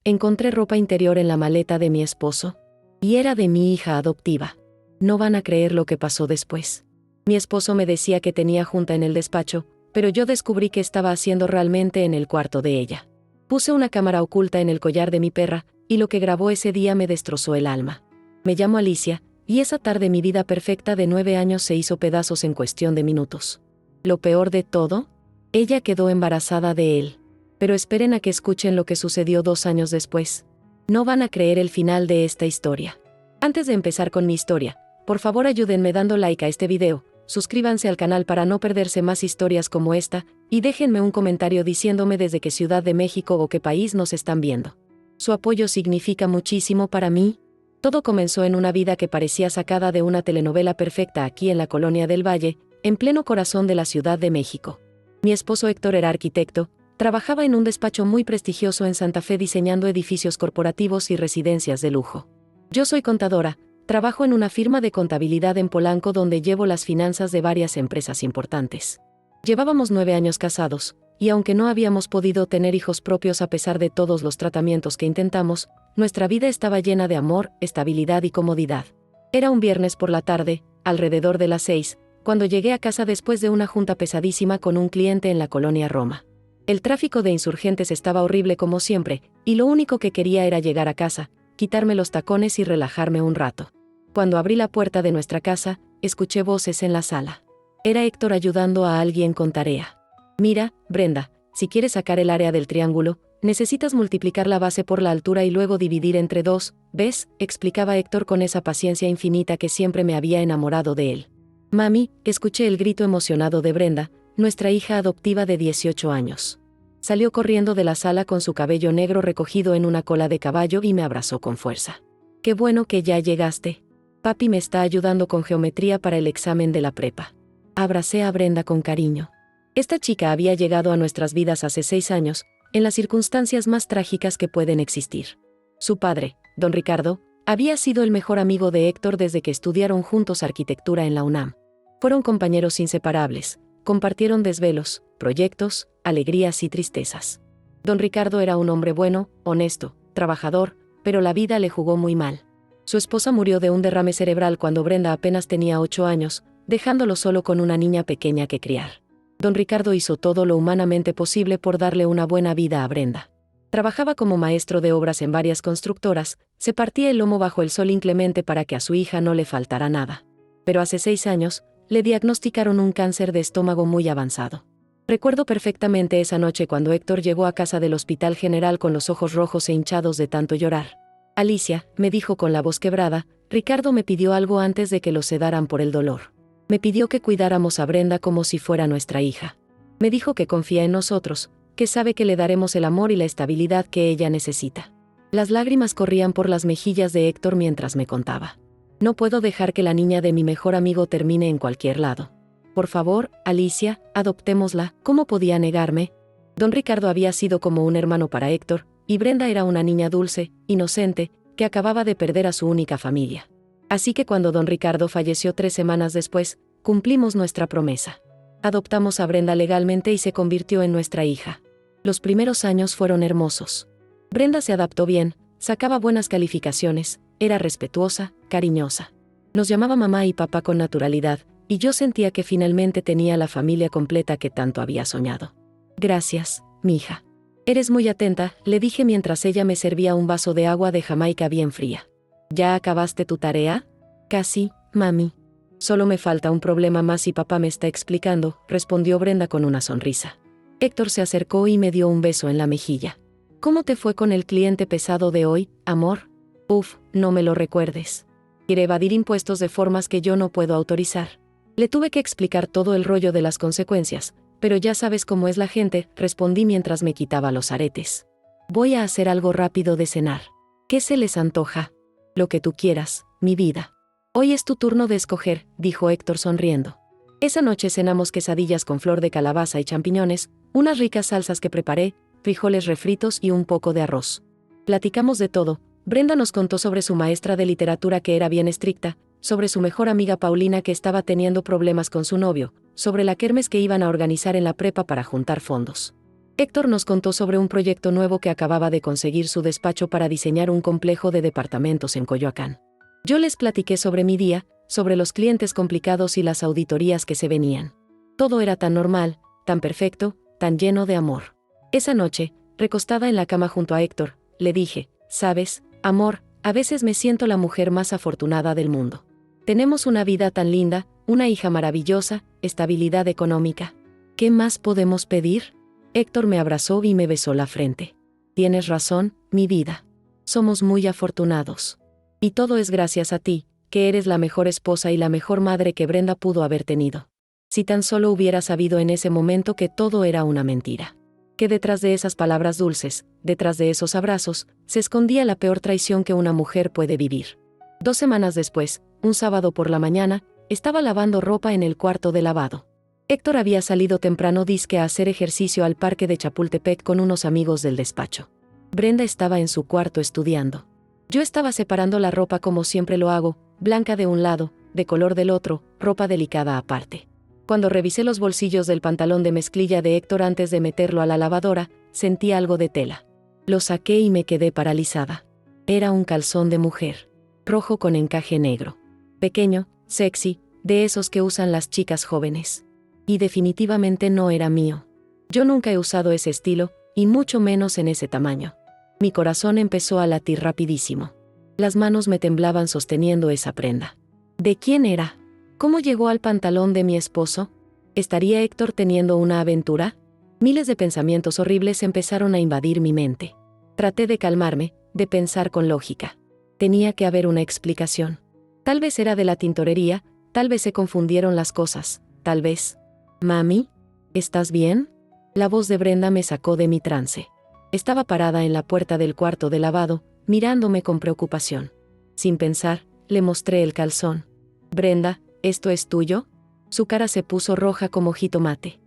Encontré ropa interior en la maleta de mi esposo. Y era de mi hija adoptiva. No van a creer lo que pasó después. Mi esposo me decía que tenía junta en el despacho, pero yo descubrí que estaba haciendo realmente en el cuarto de ella. Puse una cámara oculta en el collar de mi perra, y lo que grabó ese día me destrozó el alma. Me llamo Alicia, y esa tarde mi vida perfecta de 9 años se hizo pedazos en cuestión de minutos. Lo peor de todo, ella quedó embarazada de él. Pero esperen a que escuchen lo que sucedió 2 años después. No van a creer el final de esta historia. Antes de empezar con mi historia, por favor ayúdenme dando like a este video, suscríbanse al canal para no perderse más historias como esta, y déjenme un comentario diciéndome desde qué ciudad de México o qué país nos están viendo. Su apoyo significa muchísimo para mí. Todo comenzó en una vida que parecía sacada de una telenovela perfecta aquí en la Colonia del Valle, en pleno corazón de la Ciudad de México. Mi esposo Héctor era arquitecto, trabajaba en un despacho muy prestigioso en Santa Fe diseñando edificios corporativos y residencias de lujo. Yo soy contadora, trabajo en una firma de contabilidad en Polanco donde llevo las finanzas de varias empresas importantes. Llevábamos 9 años casados, y aunque no habíamos podido tener hijos propios a pesar de todos los tratamientos que intentamos, nuestra vida estaba llena de amor, estabilidad y comodidad. Era un viernes por la tarde, alrededor de las 6, cuando llegué a casa después de una junta pesadísima con un cliente en la colonia Roma. El tráfico de insurgentes estaba horrible como siempre, y lo único que quería era llegar a casa, quitarme los tacones y relajarme un rato. Cuando abrí la puerta de nuestra casa, escuché voces en la sala. Era Héctor ayudando a alguien con tarea. Mira, Brenda, si quieres sacar el área del triángulo, necesitas multiplicar la base por la altura y luego dividir entre 2, ¿ves?, explicaba Héctor con esa paciencia infinita que siempre me había enamorado de él. Mami, escuché el grito emocionado de Brenda, nuestra hija adoptiva de 18 años. Salió corriendo de la sala con su cabello negro recogido en una cola de caballo y me abrazó con fuerza. Qué bueno que ya llegaste. Papi me está ayudando con geometría para el examen de la prepa. Abracé a Brenda con cariño. Esta chica había llegado a nuestras vidas hace 6 años, en las circunstancias más trágicas que pueden existir. Su padre, don Ricardo, había sido el mejor amigo de Héctor desde que estudiaron juntos arquitectura en la UNAM. Fueron compañeros inseparables, compartieron desvelos, proyectos, alegrías y tristezas. Don Ricardo era un hombre bueno, honesto, trabajador, pero la vida le jugó muy mal. Su esposa murió de un derrame cerebral cuando Brenda apenas tenía 8 años, dejándolo solo con una niña pequeña que criar. Don Ricardo hizo todo lo humanamente posible por darle una buena vida a Brenda. Trabajaba como maestro de obras en varias constructoras, se partía el lomo bajo el sol inclemente para que a su hija no le faltara nada. Pero hace 6 años, le diagnosticaron un cáncer de estómago muy avanzado. Recuerdo perfectamente esa noche cuando Héctor llegó a casa del Hospital General con los ojos rojos e hinchados de tanto llorar. Alicia, me dijo con la voz quebrada, Ricardo me pidió algo antes de que lo sedaran por el dolor. Me pidió que cuidáramos a Brenda como si fuera nuestra hija. Me dijo que confía en nosotros, que sabe que le daremos el amor y la estabilidad que ella necesita. Las lágrimas corrían por las mejillas de Héctor mientras me contaba. No puedo dejar que la niña de mi mejor amigo termine en cualquier lado. Por favor, Alicia, adoptémosla. ¿Cómo podía negarme? Don Ricardo había sido como un hermano para Héctor, y Brenda era una niña dulce, inocente, que acababa de perder a su única familia. Así que cuando don Ricardo falleció 3 semanas después, cumplimos nuestra promesa. Adoptamos a Brenda legalmente y se convirtió en nuestra hija. Los primeros años fueron hermosos. Brenda se adaptó bien, sacaba buenas calificaciones, era respetuosa, cariñosa. Nos llamaba mamá y papá con naturalidad, y yo sentía que finalmente tenía la familia completa que tanto había soñado. Gracias, mija. Eres muy atenta, le dije mientras ella me servía un vaso de agua de Jamaica bien fría. ¿Ya acabaste tu tarea? Casi, mami. Solo me falta un problema más y papá me está explicando, respondió Brenda con una sonrisa. Héctor se acercó y me dio un beso en la mejilla. ¿Cómo te fue con el cliente pesado de hoy, amor? Uf, no me lo recuerdes. Quiere evadir impuestos de formas que yo no puedo autorizar. Le tuve que explicar todo el rollo de las consecuencias, pero ya sabes cómo es la gente, respondí mientras me quitaba los aretes. Voy a hacer algo rápido de cenar. ¿Qué se les antoja? Lo que tú quieras, mi vida. Hoy es tu turno de escoger, dijo Héctor sonriendo. Esa noche cenamos quesadillas con flor de calabaza y champiñones, unas ricas salsas que preparé, frijoles refritos y un poco de arroz. Platicamos de todo. Brenda nos contó sobre su maestra de literatura que era bien estricta, sobre su mejor amiga Paulina que estaba teniendo problemas con su novio, sobre la kermés que iban a organizar en la prepa para juntar fondos. Héctor nos contó sobre un proyecto nuevo que acababa de conseguir su despacho para diseñar un complejo de departamentos en Coyoacán. Yo les platiqué sobre mi día, sobre los clientes complicados y las auditorías que se venían. Todo era tan normal, tan perfecto, tan lleno de amor. Esa noche, recostada en la cama junto a Héctor, le dije, ¿sabes, amor? A veces me siento la mujer más afortunada del mundo. Tenemos una vida tan linda, una hija maravillosa, estabilidad económica. ¿Qué más podemos pedir? Héctor me abrazó y me besó la frente. Tienes razón, mi vida. Somos muy afortunados. Y todo es gracias a ti, que eres la mejor esposa y la mejor madre que Brenda pudo haber tenido. Si tan solo hubiera sabido en ese momento que todo era una mentira. Que detrás de esas palabras dulces, detrás de esos abrazos, se escondía la peor traición que una mujer puede vivir. 2 semanas después, un sábado por la mañana, estaba lavando ropa en el cuarto de lavado. Héctor había salido temprano disque a hacer ejercicio al parque de Chapultepec con unos amigos del despacho. Brenda estaba en su cuarto estudiando. Yo estaba separando la ropa como siempre lo hago, blanca de un lado, de color del otro, ropa delicada aparte. Cuando revisé los bolsillos del pantalón de mezclilla de Héctor antes de meterlo a la lavadora, sentí algo de tela. Lo saqué y me quedé paralizada. Era un calzón de mujer, rojo con encaje negro. Pequeño, sexy, de esos que usan las chicas jóvenes. Y definitivamente no era mío. Yo nunca he usado ese estilo, y mucho menos en ese tamaño. Mi corazón empezó a latir rapidísimo. Las manos me temblaban sosteniendo esa prenda. ¿De quién era? ¿Cómo llegó al pantalón de mi esposo? ¿Estaría Héctor teniendo una aventura? Miles de pensamientos horribles empezaron a invadir mi mente. Traté de calmarme, de pensar con lógica. Tenía que haber una explicación. Tal vez era de la tintorería, tal vez se confundieron las cosas, tal vez... «Mami, ¿estás bien?» La voz de Brenda me sacó de mi trance. Estaba parada en la puerta del cuarto de lavado, mirándome con preocupación. Sin pensar, le mostré el calzón. «Brenda, ¿esto es tuyo?» Su cara se puso roja como jitomate.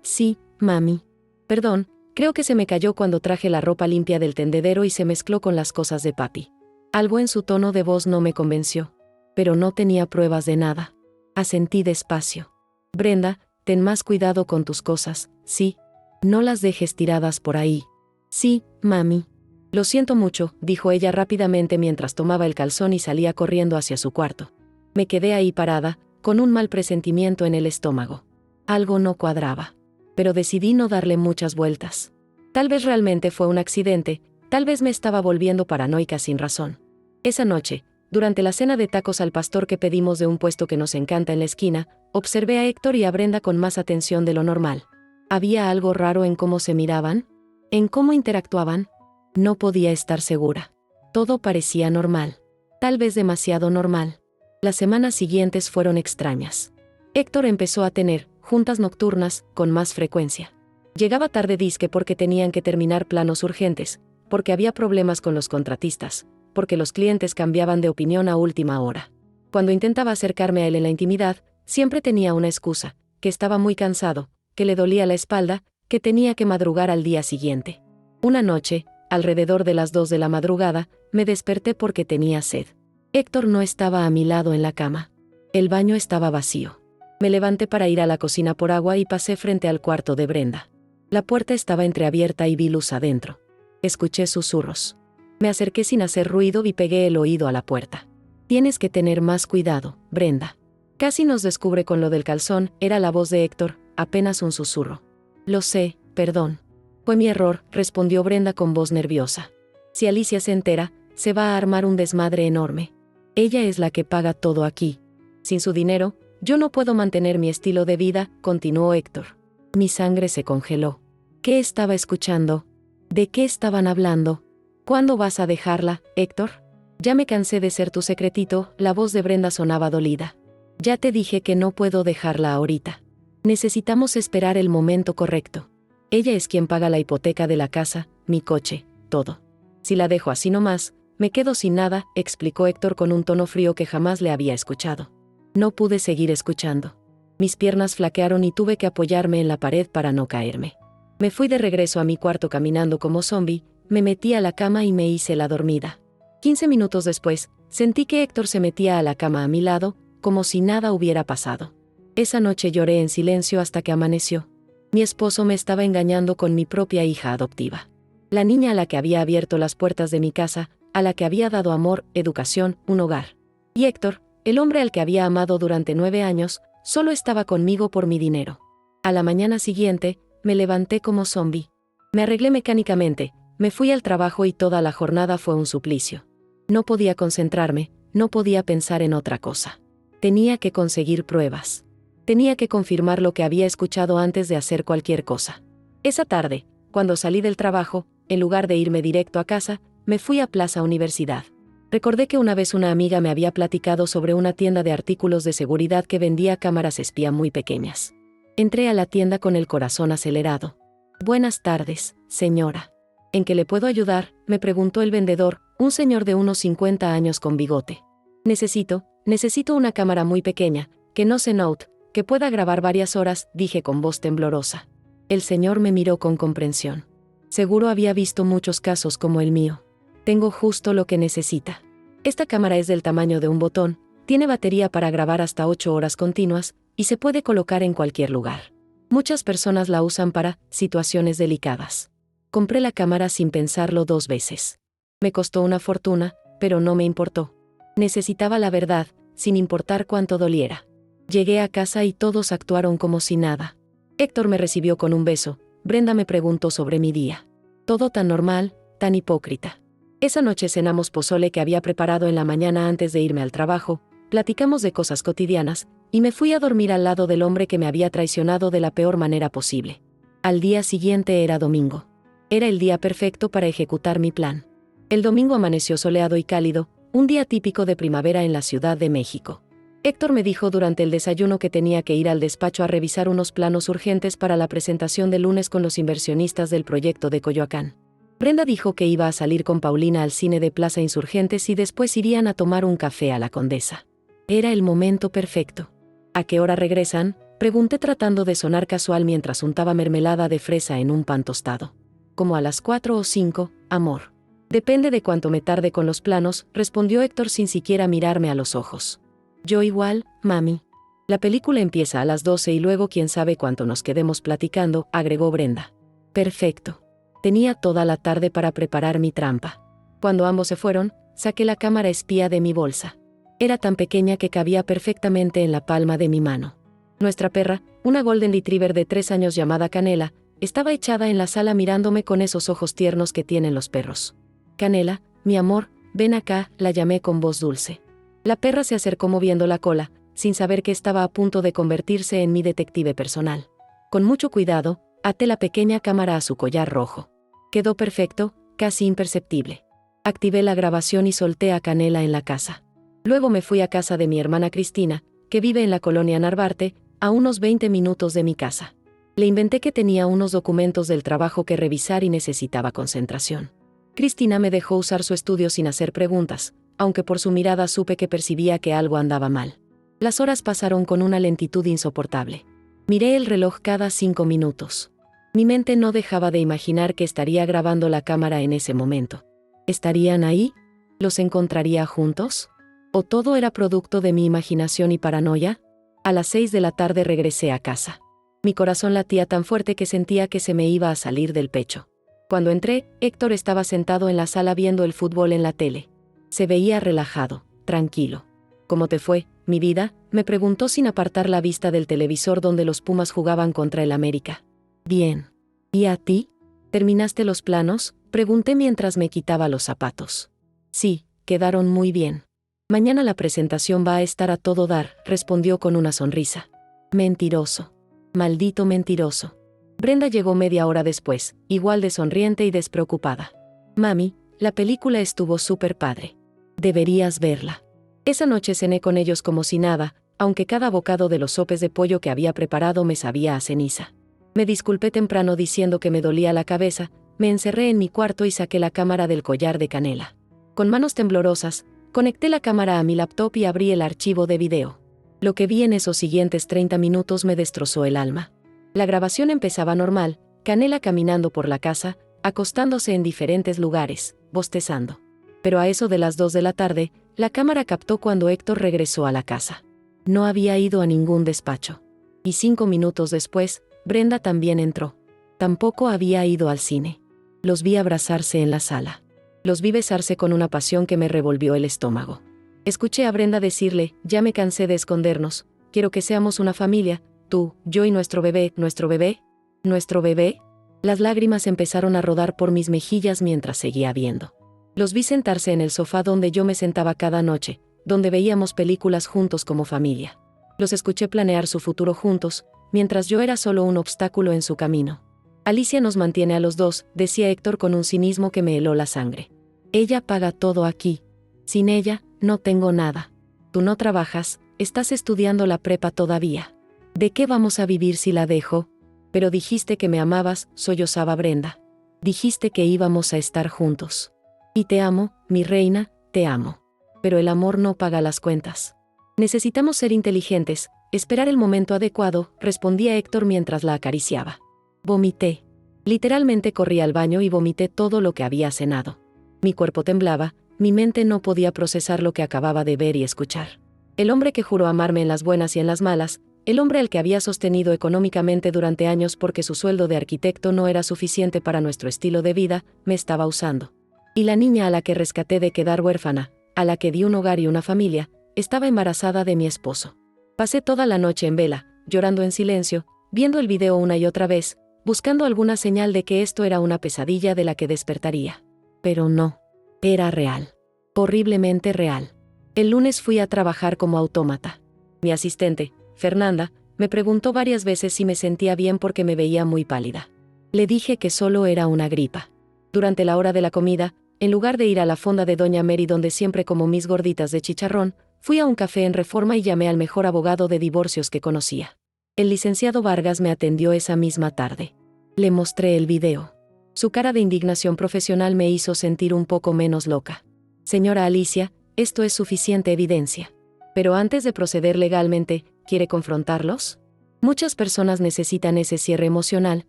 Sí, mami. Perdón, creo que se me cayó cuando traje la ropa limpia del tendedero y se mezcló con las cosas de papi. Algo en su tono de voz no me convenció. Pero no tenía pruebas de nada. Asentí despacio. «Brenda, ten más cuidado con tus cosas, ¿sí? No las dejes tiradas por ahí». «Sí, mami». «Lo siento mucho», dijo ella rápidamente mientras tomaba el calzón y salía corriendo hacia su cuarto. Me quedé ahí parada, con un mal presentimiento en el estómago. Algo no cuadraba. Pero decidí no darle muchas vueltas. Tal vez realmente fue un accidente, tal vez me estaba volviendo paranoica sin razón. Esa noche, durante la cena de tacos al pastor que pedimos de un puesto que nos encanta en la esquina, observé a Héctor y a Brenda con más atención de lo normal. ¿Había algo raro en cómo se miraban? ¿En cómo interactuaban? No podía estar segura. Todo parecía normal. Tal vez demasiado normal. Las semanas siguientes fueron extrañas. Héctor empezó a tener juntas nocturnas con más frecuencia. Llegaba tarde disque porque tenían que terminar planos urgentes, porque había problemas con los contratistas, porque los clientes cambiaban de opinión a última hora. Cuando intentaba acercarme a él en la intimidad, siempre tenía una excusa, que estaba muy cansado, que le dolía la espalda, que tenía que madrugar al día siguiente. Una noche, alrededor de las 2 de la madrugada, me desperté porque tenía sed. Héctor no estaba a mi lado en la cama. El baño estaba vacío. Me levanté para ir a la cocina por agua y pasé frente al cuarto de Brenda. La puerta estaba entreabierta y vi luz adentro. Escuché susurros. Me acerqué sin hacer ruido y pegué el oído a la puerta. «Tienes que tener más cuidado, Brenda». Casi nos descubre con lo del calzón, era la voz de Héctor, apenas un susurro. «Lo sé, perdón». «Fue mi error», respondió Brenda con voz nerviosa. «Si Alicia se entera, se va a armar un desmadre enorme. Ella es la que paga todo aquí. Sin su dinero, yo no puedo mantener mi estilo de vida», continuó Héctor. Mi sangre se congeló. ¿Qué estaba escuchando? ¿De qué estaban hablando? «¿Cuándo vas a dejarla, Héctor?» «Ya me cansé de ser tu secretito», la voz de Brenda sonaba dolida. «Ya te dije que no puedo dejarla ahorita. Necesitamos esperar el momento correcto. Ella es quien paga la hipoteca de la casa, mi coche, todo. Si la dejo así nomás, me quedo sin nada», explicó Héctor con un tono frío que jamás le había escuchado. No pude seguir escuchando. Mis piernas flaquearon y tuve que apoyarme en la pared para no caerme. Me fui de regreso a mi cuarto caminando como zombie, me metí a la cama y me hice la dormida. 15 minutos después, sentí que Héctor se metía a la cama a mi lado, como si nada hubiera pasado. Esa noche lloré en silencio hasta que amaneció. Mi esposo me estaba engañando con mi propia hija adoptiva. La niña a la que había abierto las puertas de mi casa, a la que había dado amor, educación, un hogar. Y Héctor, el hombre al que había amado durante 9 años, solo estaba conmigo por mi dinero. A la mañana siguiente, me levanté como zombi. Me arreglé mecánicamente, me fui al trabajo y toda la jornada fue un suplicio. No podía concentrarme, no podía pensar en otra cosa. Tenía que conseguir pruebas. Tenía que confirmar lo que había escuchado antes de hacer cualquier cosa. Esa tarde, cuando salí del trabajo, en lugar de irme directo a casa, me fui a Plaza Universidad. Recordé que una vez una amiga me había platicado sobre una tienda de artículos de seguridad que vendía cámaras espía muy pequeñas. Entré a la tienda con el corazón acelerado. «Buenas tardes, señora. ¿En qué le puedo ayudar?», me preguntó el vendedor, un señor de unos 50 años con bigote. Necesito una cámara muy pequeña, que no se note, que pueda grabar varias horas», dije con voz temblorosa. El señor me miró con comprensión. Seguro había visto muchos casos como el mío. «Tengo justo lo que necesita. Esta cámara es del tamaño de un botón, tiene batería para grabar hasta 8 horas continuas, y se puede colocar en cualquier lugar. Muchas personas la usan para situaciones delicadas». Compré la cámara sin pensarlo 2 veces. Me costó una fortuna, pero no me importó. Necesitaba la verdad, sin importar cuánto doliera. Llegué a casa y todos actuaron como si nada. Héctor me recibió con un beso. Brenda me preguntó sobre mi día. Todo tan normal, tan hipócrita. Esa noche cenamos pozole que había preparado en la mañana antes de irme al trabajo, platicamos de cosas cotidianas, y me fui a dormir al lado del hombre que me había traicionado de la peor manera posible. Al día siguiente era domingo. Era el día perfecto para ejecutar mi plan. El domingo amaneció soleado y cálido, un día típico de primavera en la Ciudad de México. Héctor me dijo durante el desayuno que tenía que ir al despacho a revisar unos planos urgentes para la presentación del lunes con los inversionistas del proyecto de Coyoacán. Brenda dijo que iba a salir con Paulina al cine de Plaza Insurgentes y después irían a tomar un café a la Condesa. Era el momento perfecto. «¿A qué hora regresan?», pregunté tratando de sonar casual mientras untaba mermelada de fresa en un pan tostado. «Como a las 4 o 5, amor». «Depende de cuánto me tarde con los planos», respondió Héctor sin siquiera mirarme a los ojos. «Yo igual, mami. La película empieza a las 12 y luego quién sabe cuánto nos quedemos platicando», agregó Brenda. Perfecto. Tenía toda la tarde para preparar mi trampa. Cuando ambos se fueron, saqué la cámara espía de mi bolsa. Era tan pequeña que cabía perfectamente en la palma de mi mano. Nuestra perra, una Golden Retriever de 3 años llamada Canela, estaba echada en la sala mirándome con esos ojos tiernos que tienen los perros. «Canela, mi amor, ven acá», la llamé con voz dulce. La perra se acercó moviendo la cola, sin saber que estaba a punto de convertirse en mi detective personal. Con mucho cuidado, até la pequeña cámara a su collar rojo. Quedó perfecto, casi imperceptible. Activé la grabación y solté a Canela en la casa. Luego me fui a casa de mi hermana Cristina, que vive en la colonia Narvarte, a unos 20 minutos de mi casa. Le inventé que tenía unos documentos del trabajo que revisar y necesitaba concentración. Cristina me dejó usar su estudio sin hacer preguntas, aunque por su mirada supe que percibía que algo andaba mal. Las horas pasaron con una lentitud insoportable. Miré el reloj cada 5 minutos. Mi mente no dejaba de imaginar que estaría grabando la cámara en ese momento. ¿Estarían ahí? ¿Los encontraría juntos? ¿O todo era producto de mi imaginación y paranoia? A las 6 de la tarde regresé a casa. Mi corazón latía tan fuerte que sentía que se me iba a salir del pecho. Cuando entré, Héctor estaba sentado en la sala viendo el fútbol en la tele. Se veía relajado, tranquilo. «¿Cómo te fue, mi vida?», me preguntó sin apartar la vista del televisor donde los Pumas jugaban contra el América. «Bien. ¿Y a ti? ¿Terminaste los planos?», pregunté mientras me quitaba los zapatos. «Sí, quedaron muy bien. Mañana la presentación va a estar a todo dar», respondió con una sonrisa. «Mentiroso. Maldito mentiroso». Brenda llegó media hora después, igual de sonriente y despreocupada. «Mami, la película estuvo súper padre. Deberías verla». Esa noche cené con ellos como si nada, aunque cada bocado de los sopes de pollo que había preparado me sabía a ceniza. Me disculpé temprano diciendo que me dolía la cabeza, me encerré en mi cuarto y saqué la cámara del collar de Canela. Con manos temblorosas, conecté la cámara a mi laptop y abrí el archivo de video. Lo que vi en esos siguientes 30 minutos me destrozó el alma. La grabación empezaba normal, Canela caminando por la casa, acostándose en diferentes lugares, bostezando. Pero a eso de las 2 de la tarde, la cámara captó cuando Héctor regresó a la casa. No había ido a ningún despacho. Y 5 minutos después, Brenda también entró. Tampoco había ido al cine. Los vi abrazarse en la sala. Los vi besarse con una pasión que me revolvió el estómago. Escuché a Brenda decirle, ya me cansé de escondernos, quiero que seamos una familia, tú, yo y nuestro bebé, ¿nuestro bebé? ¿Nuestro bebé? Las lágrimas empezaron a rodar por mis mejillas mientras seguía viendo. Los vi sentarse en el sofá donde yo me sentaba cada noche, donde veíamos películas juntos como familia. Los escuché planear su futuro juntos, mientras yo era solo un obstáculo en su camino. Alicia nos mantiene a los dos, decía Héctor con un cinismo que me heló la sangre. Ella paga todo aquí. Sin ella, no tengo nada. Tú no trabajas, estás estudiando la prepa todavía. ¿De qué vamos a vivir si la dejo? Pero dijiste que me amabas, sollozaba Brenda. Dijiste que íbamos a estar juntos. Y te amo, mi reina, te amo. Pero el amor no paga las cuentas. Necesitamos ser inteligentes, esperar el momento adecuado, respondía Héctor mientras la acariciaba. Vomité. Literalmente corrí al baño y vomité todo lo que había cenado. Mi cuerpo temblaba, mi mente no podía procesar lo que acababa de ver y escuchar. El hombre que juró amarme en las buenas y en las malas, el hombre al que había sostenido económicamente durante años porque su sueldo de arquitecto no era suficiente para nuestro estilo de vida, me estaba usando. Y la niña a la que rescaté de quedar huérfana, a la que di un hogar y una familia, estaba embarazada de mi esposo. Pasé toda la noche en vela, llorando en silencio, viendo el video una y otra vez, buscando alguna señal de que esto era una pesadilla de la que despertaría. Pero no. Era real. Horriblemente real. El lunes fui a trabajar como autómata. Mi asistente, Fernanda, me preguntó varias veces si me sentía bien porque me veía muy pálida. Le dije que solo era una gripa. Durante la hora de la comida, en lugar de ir a la fonda de Doña Mary donde siempre como mis gorditas de chicharrón, fui a un café en Reforma y llamé al mejor abogado de divorcios que conocía. El licenciado Vargas me atendió esa misma tarde. Le mostré el video. Su cara de indignación profesional me hizo sentir un poco menos loca. Señora Alicia, esto es suficiente evidencia. Pero antes de proceder legalmente, ¿quiere confrontarlos? Muchas personas necesitan ese cierre emocional,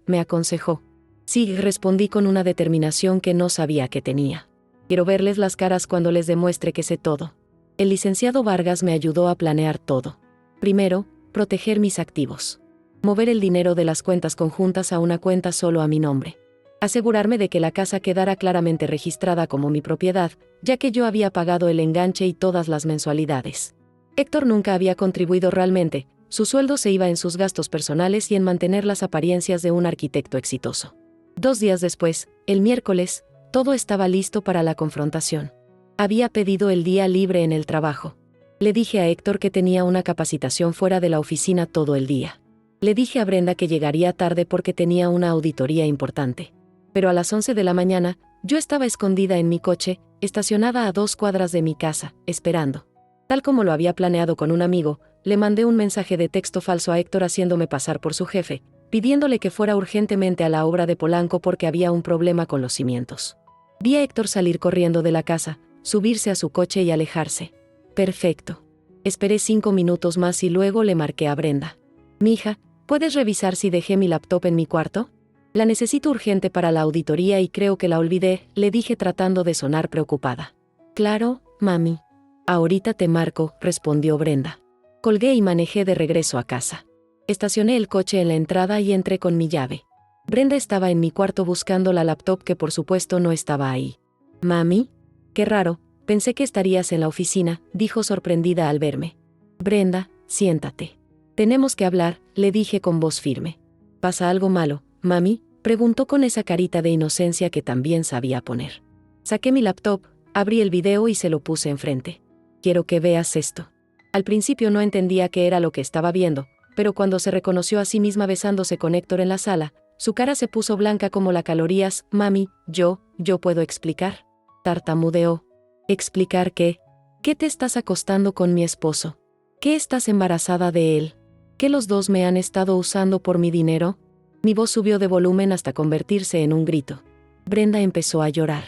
me aconsejó. Sí, respondí con una determinación que no sabía que tenía. Quiero verles las caras cuando les demuestre que sé todo. El licenciado Vargas me ayudó a planear todo. Primero, proteger mis activos. Mover el dinero de las cuentas conjuntas a una cuenta solo a mi nombre. Asegurarme de que la casa quedara claramente registrada como mi propiedad, ya que yo había pagado el enganche y todas las mensualidades. Héctor nunca había contribuido realmente, su sueldo se iba en sus gastos personales y en mantener las apariencias de un arquitecto exitoso. 2 días después, el miércoles, todo estaba listo para la confrontación. Había pedido el día libre en el trabajo. Le dije a Héctor que tenía una capacitación fuera de la oficina todo el día. Le dije a Brenda que llegaría tarde porque tenía una auditoría importante. Pero a las 11 de la mañana, yo estaba escondida en mi coche, estacionada a 2 cuadras de mi casa, esperando. Tal como lo había planeado con un amigo, le mandé un mensaje de texto falso a Héctor haciéndome pasar por su jefe, pidiéndole que fuera urgentemente a la obra de Polanco porque había un problema con los cimientos. Vi a Héctor salir corriendo de la casa, subirse a su coche y alejarse. Perfecto. Esperé 5 minutos más y luego le marqué a Brenda. Mija, ¿puedes revisar si dejé mi laptop en mi cuarto? La necesito urgente para la auditoría y creo que la olvidé, le dije tratando de sonar preocupada. Claro, mami. Ahorita te marco, respondió Brenda. Colgué y manejé de regreso a casa. Estacioné el coche en la entrada y entré con mi llave. Brenda estaba en mi cuarto buscando la laptop que por supuesto no estaba ahí. Mami, qué raro, pensé que estarías en la oficina, dijo sorprendida al verme. Brenda, siéntate. Tenemos que hablar, le dije con voz firme. ¿Pasa algo malo, mami?, preguntó con esa carita de inocencia que también sabía poner. Saqué mi laptop, abrí el video y se lo puse enfrente. Quiero que veas esto. Al principio no entendía qué era lo que estaba viendo, pero cuando se reconoció a sí misma besándose con Héctor en la sala, su cara se puso blanca como la calorías. Mami, yo puedo explicar. Tartamudeó. ¿Explicar qué? ¿Qué te estás acostando con mi esposo? ¿Qué estás embarazada de él? ¿Que los dos me han estado usando por mi dinero? Mi voz subió de volumen hasta convertirse en un grito. Brenda empezó a llorar.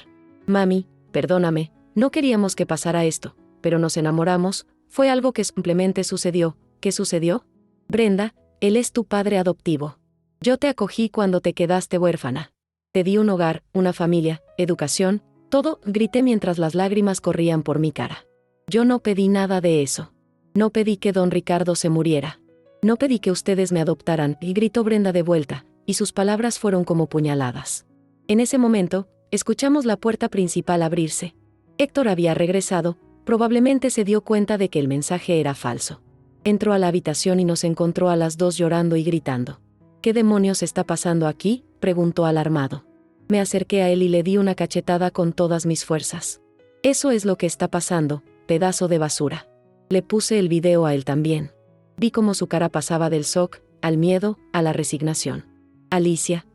Mami, perdóname, no queríamos que pasara esto, pero nos enamoramos, fue algo que simplemente sucedió. ¿Qué sucedió? Brenda, él es tu padre adoptivo. Yo te acogí cuando te quedaste huérfana. Te di un hogar, una familia, educación, todo, grité mientras las lágrimas corrían por mi cara. Yo no pedí nada de eso. No pedí que don Ricardo se muriera. No pedí que ustedes me adoptaran, y gritó Brenda de vuelta, y sus palabras fueron como puñaladas. En ese momento, escuchamos la puerta principal abrirse. Héctor había regresado, probablemente se dio cuenta de que el mensaje era falso. Entró a la habitación y nos encontró a las dos llorando y gritando. ¿Qué demonios está pasando aquí?, preguntó alarmado. Me acerqué a él y le di una cachetada con todas mis fuerzas. Eso es lo que está pasando, pedazo de basura. Le puse el video a él también. Vi cómo su cara pasaba del shock, al miedo, a la resignación. Alicia,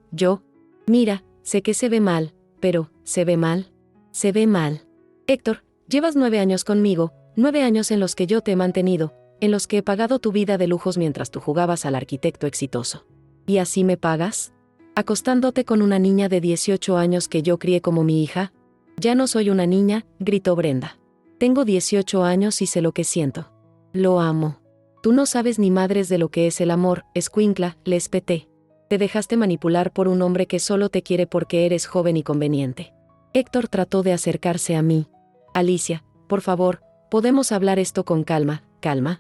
mira, sé que se ve mal, pero, ¿se ve mal? Se ve mal. Héctor, llevas 9 años conmigo, 9 años en los que yo te he mantenido, en los que he pagado tu vida de lujos mientras tú jugabas al arquitecto exitoso. ¿Y así me pagas? ¿Acostándote con una niña de 18 años que yo crié como mi hija? Ya no soy una niña, gritó Brenda. Tengo 18 años y sé lo que siento. Lo amo. Tú no sabes ni madres de lo que es el amor, escuincla, le espeté. Te dejaste manipular por un hombre que solo te quiere porque eres joven y conveniente. Héctor trató de acercarse a mí. Alicia, por favor, podemos hablar esto con calma, calma.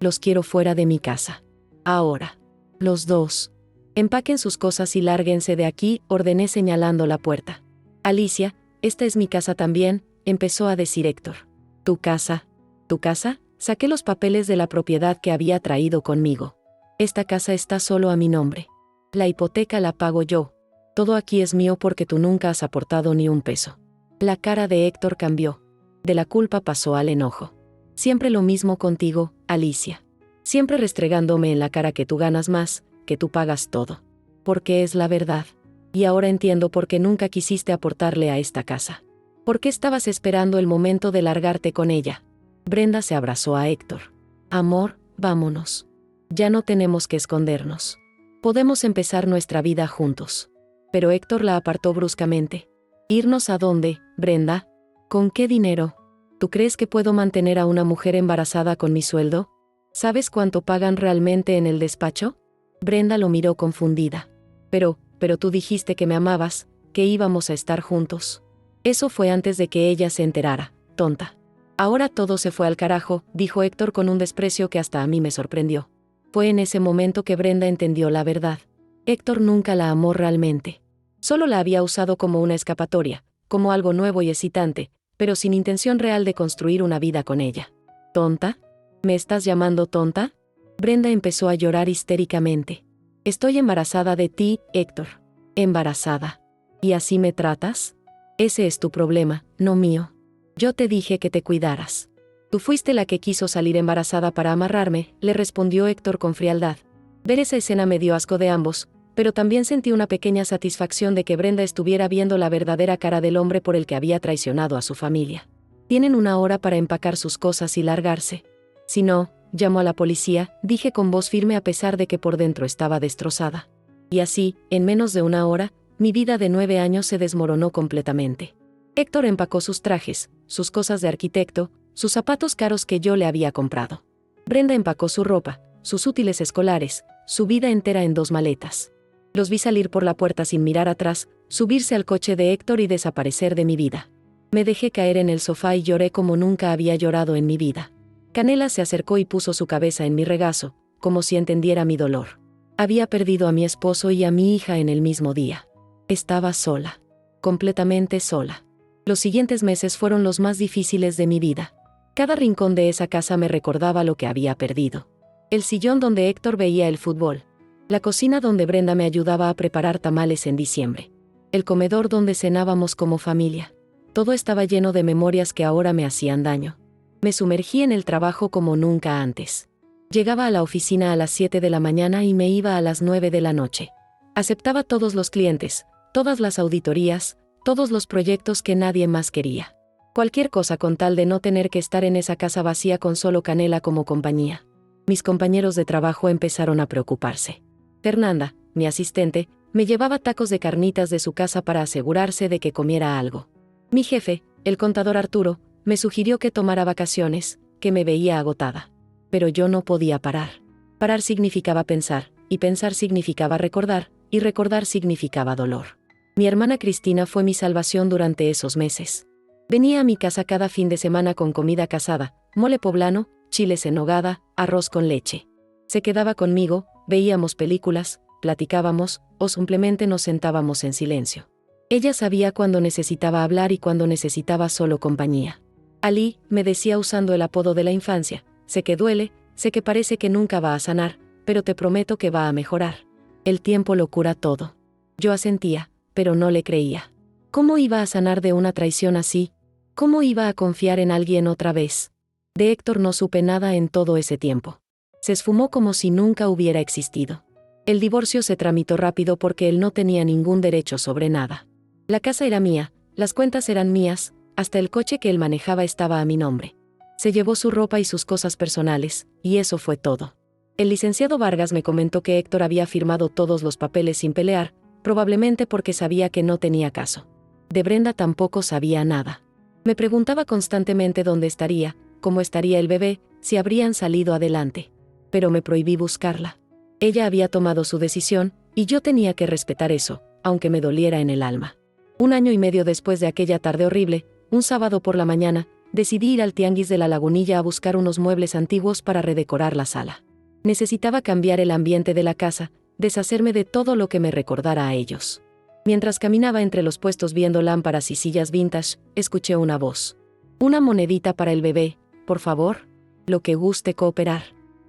Los quiero fuera de mi casa. Ahora. Los dos. Empaquen sus cosas y lárguense de aquí, ordené señalando la puerta. Alicia, esta es mi casa también, empezó a decir Héctor. ¿Tu casa? ¿Tu casa? Saqué los papeles de la propiedad que había traído conmigo. Esta casa está solo a mi nombre. La hipoteca la pago yo. Todo aquí es mío porque tú nunca has aportado ni un peso. La cara de Héctor cambió. De la culpa pasó al enojo. Siempre lo mismo contigo, Alicia. Siempre restregándome en la cara que tú ganas más, que tú pagas todo. Porque es la verdad. Y ahora entiendo por qué nunca quisiste aportarle a esta casa. ¿Por qué estabas esperando el momento de largarte con ella? Brenda se abrazó a Héctor. Amor, vámonos. Ya no tenemos que escondernos. Podemos empezar nuestra vida juntos. Pero Héctor la apartó bruscamente. ¿Irnos a dónde, Brenda? ¿Con qué dinero? ¿Tú crees que puedo mantener a una mujer embarazada con mi sueldo? ¿Sabes cuánto pagan realmente en el despacho? Brenda lo miró confundida. Pero tú dijiste que me amabas, que íbamos a estar juntos. Eso fue antes de que ella se enterara, tonta. Ahora todo se fue al carajo, dijo Héctor con un desprecio que hasta a mí me sorprendió. Fue en ese momento que Brenda entendió la verdad. Héctor nunca la amó realmente. Solo la había usado como una escapatoria, como algo nuevo y excitante, pero sin intención real de construir una vida con ella. ¿Tonta? ¿Me estás llamando tonta? Brenda empezó a llorar histéricamente. Estoy embarazada de ti, Héctor. ¿Embarazada? ¿Y así me tratas? Ese es tu problema, no mío. Yo te dije que te cuidaras. Tú fuiste la que quiso salir embarazada para amarrarme, le respondió Héctor con frialdad. Ver esa escena me dio asco de ambos, pero también sentí una pequeña satisfacción de que Brenda estuviera viendo la verdadera cara del hombre por el que había traicionado a su familia. Tienen 1 hora para empacar sus cosas y largarse. Si no, llamo a la policía, dije con voz firme a pesar de que por dentro estaba destrozada. Y así, en menos de 1 hora, mi vida de 9 años se desmoronó completamente. Héctor empacó sus trajes, sus cosas de arquitecto, sus zapatos caros que yo le había comprado. Brenda empacó su ropa, sus útiles escolares, su vida entera en 2 maletas. Los vi salir por la puerta sin mirar atrás, subirse al coche de Héctor y desaparecer de mi vida. Me dejé caer en el sofá y lloré como nunca había llorado en mi vida. Canela se acercó y puso su cabeza en mi regazo, como si entendiera mi dolor. Había perdido a mi esposo y a mi hija en el mismo día. Estaba sola. Completamente sola. Los siguientes meses fueron los más difíciles de mi vida. Cada rincón de esa casa me recordaba lo que había perdido. El sillón donde Héctor veía el fútbol. La cocina donde Brenda me ayudaba a preparar tamales en diciembre. El comedor donde cenábamos como familia. Todo estaba lleno de memorias que ahora me hacían daño. Me sumergí en el trabajo como nunca antes. Llegaba a la oficina a las 7 de la mañana y me iba a las 9 de la noche. Aceptaba todos los clientes, todas las auditorías, todos los proyectos que nadie más quería. Cualquier cosa con tal de no tener que estar en esa casa vacía con solo Canela como compañía. Mis compañeros de trabajo empezaron a preocuparse. Fernanda, mi asistente, me llevaba tacos de carnitas de su casa para asegurarse de que comiera algo. Mi jefe, el contador Arturo, me sugirió que tomara vacaciones, que me veía agotada. Pero yo no podía parar. Parar significaba pensar, y pensar significaba recordar, y recordar significaba dolor. Mi hermana Cristina fue mi salvación durante esos meses. Venía a mi casa cada fin de semana con comida casada, mole poblano, chiles en nogada, arroz con leche. Se quedaba conmigo, veíamos películas, platicábamos, o simplemente nos sentábamos en silencio. Ella sabía cuándo necesitaba hablar y cuándo necesitaba solo compañía. Ali, me decía usando el apodo de la infancia, sé que duele, sé que parece que nunca va a sanar, pero te prometo que va a mejorar. El tiempo lo cura todo. Yo asentía, pero no le creía. ¿Cómo iba a sanar de una traición así? ¿Cómo iba a confiar en alguien otra vez? De Héctor no supe nada en todo ese tiempo. Se esfumó como si nunca hubiera existido. El divorcio se tramitó rápido porque él no tenía ningún derecho sobre nada. La casa era mía, las cuentas eran mías, hasta el coche que él manejaba estaba a mi nombre. Se llevó su ropa y sus cosas personales, y eso fue todo. El licenciado Vargas me comentó que Héctor había firmado todos los papeles sin pelear, probablemente porque sabía que no tenía caso. De Brenda tampoco sabía nada. Me preguntaba constantemente dónde estaría, cómo estaría el bebé, si habrían salido adelante. Pero me prohibí buscarla. Ella había tomado su decisión, y yo tenía que respetar eso, aunque me doliera en el alma. 1 año y medio después de aquella tarde horrible, un sábado por la mañana, decidí ir al tianguis de la Lagunilla a buscar unos muebles antiguos para redecorar la sala. Necesitaba cambiar el ambiente de la casa, deshacerme de todo lo que me recordara a ellos. Mientras caminaba entre los puestos viendo lámparas y sillas vintage, escuché una voz. «Una monedita para el bebé, por favor. Lo que guste cooperar».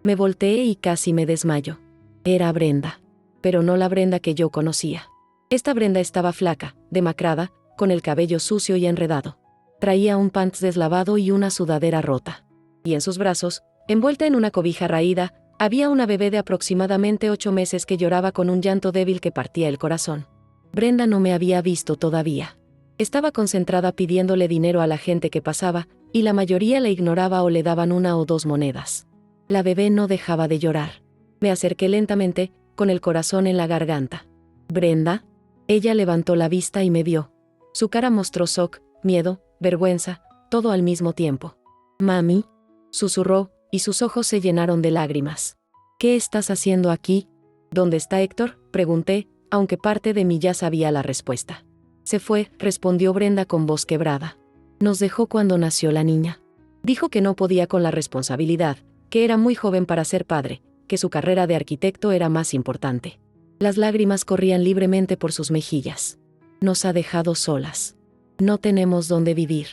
Me volteé y casi me desmayo. Era Brenda. Pero no la Brenda que yo conocía. Esta Brenda estaba flaca, demacrada, con el cabello sucio y enredado. Traía un pants deslavado y una sudadera rota. Y en sus brazos, envuelta en una cobija raída, había una bebé de aproximadamente 8 meses que lloraba con un llanto débil que partía el corazón. Brenda no me había visto todavía. Estaba concentrada pidiéndole dinero a la gente que pasaba, y la mayoría la ignoraba o le daban 1 o 2 monedas. La bebé no dejaba de llorar. Me acerqué lentamente, con el corazón en la garganta. «¿Brenda?» Ella levantó la vista y me vio. Su cara mostró shock, miedo, vergüenza, todo al mismo tiempo. «Mami», susurró, y sus ojos se llenaron de lágrimas. «¿Qué estás haciendo aquí?» «¿Dónde está Héctor?», pregunté, aunque parte de mí ya sabía la respuesta. «Se fue», respondió Brenda con voz quebrada. «Nos dejó cuando nació la niña. Dijo que no podía con la responsabilidad, que era muy joven para ser padre, que su carrera de arquitecto era más importante». Las lágrimas corrían libremente por sus mejillas. «Nos ha dejado solas. No tenemos dónde vivir.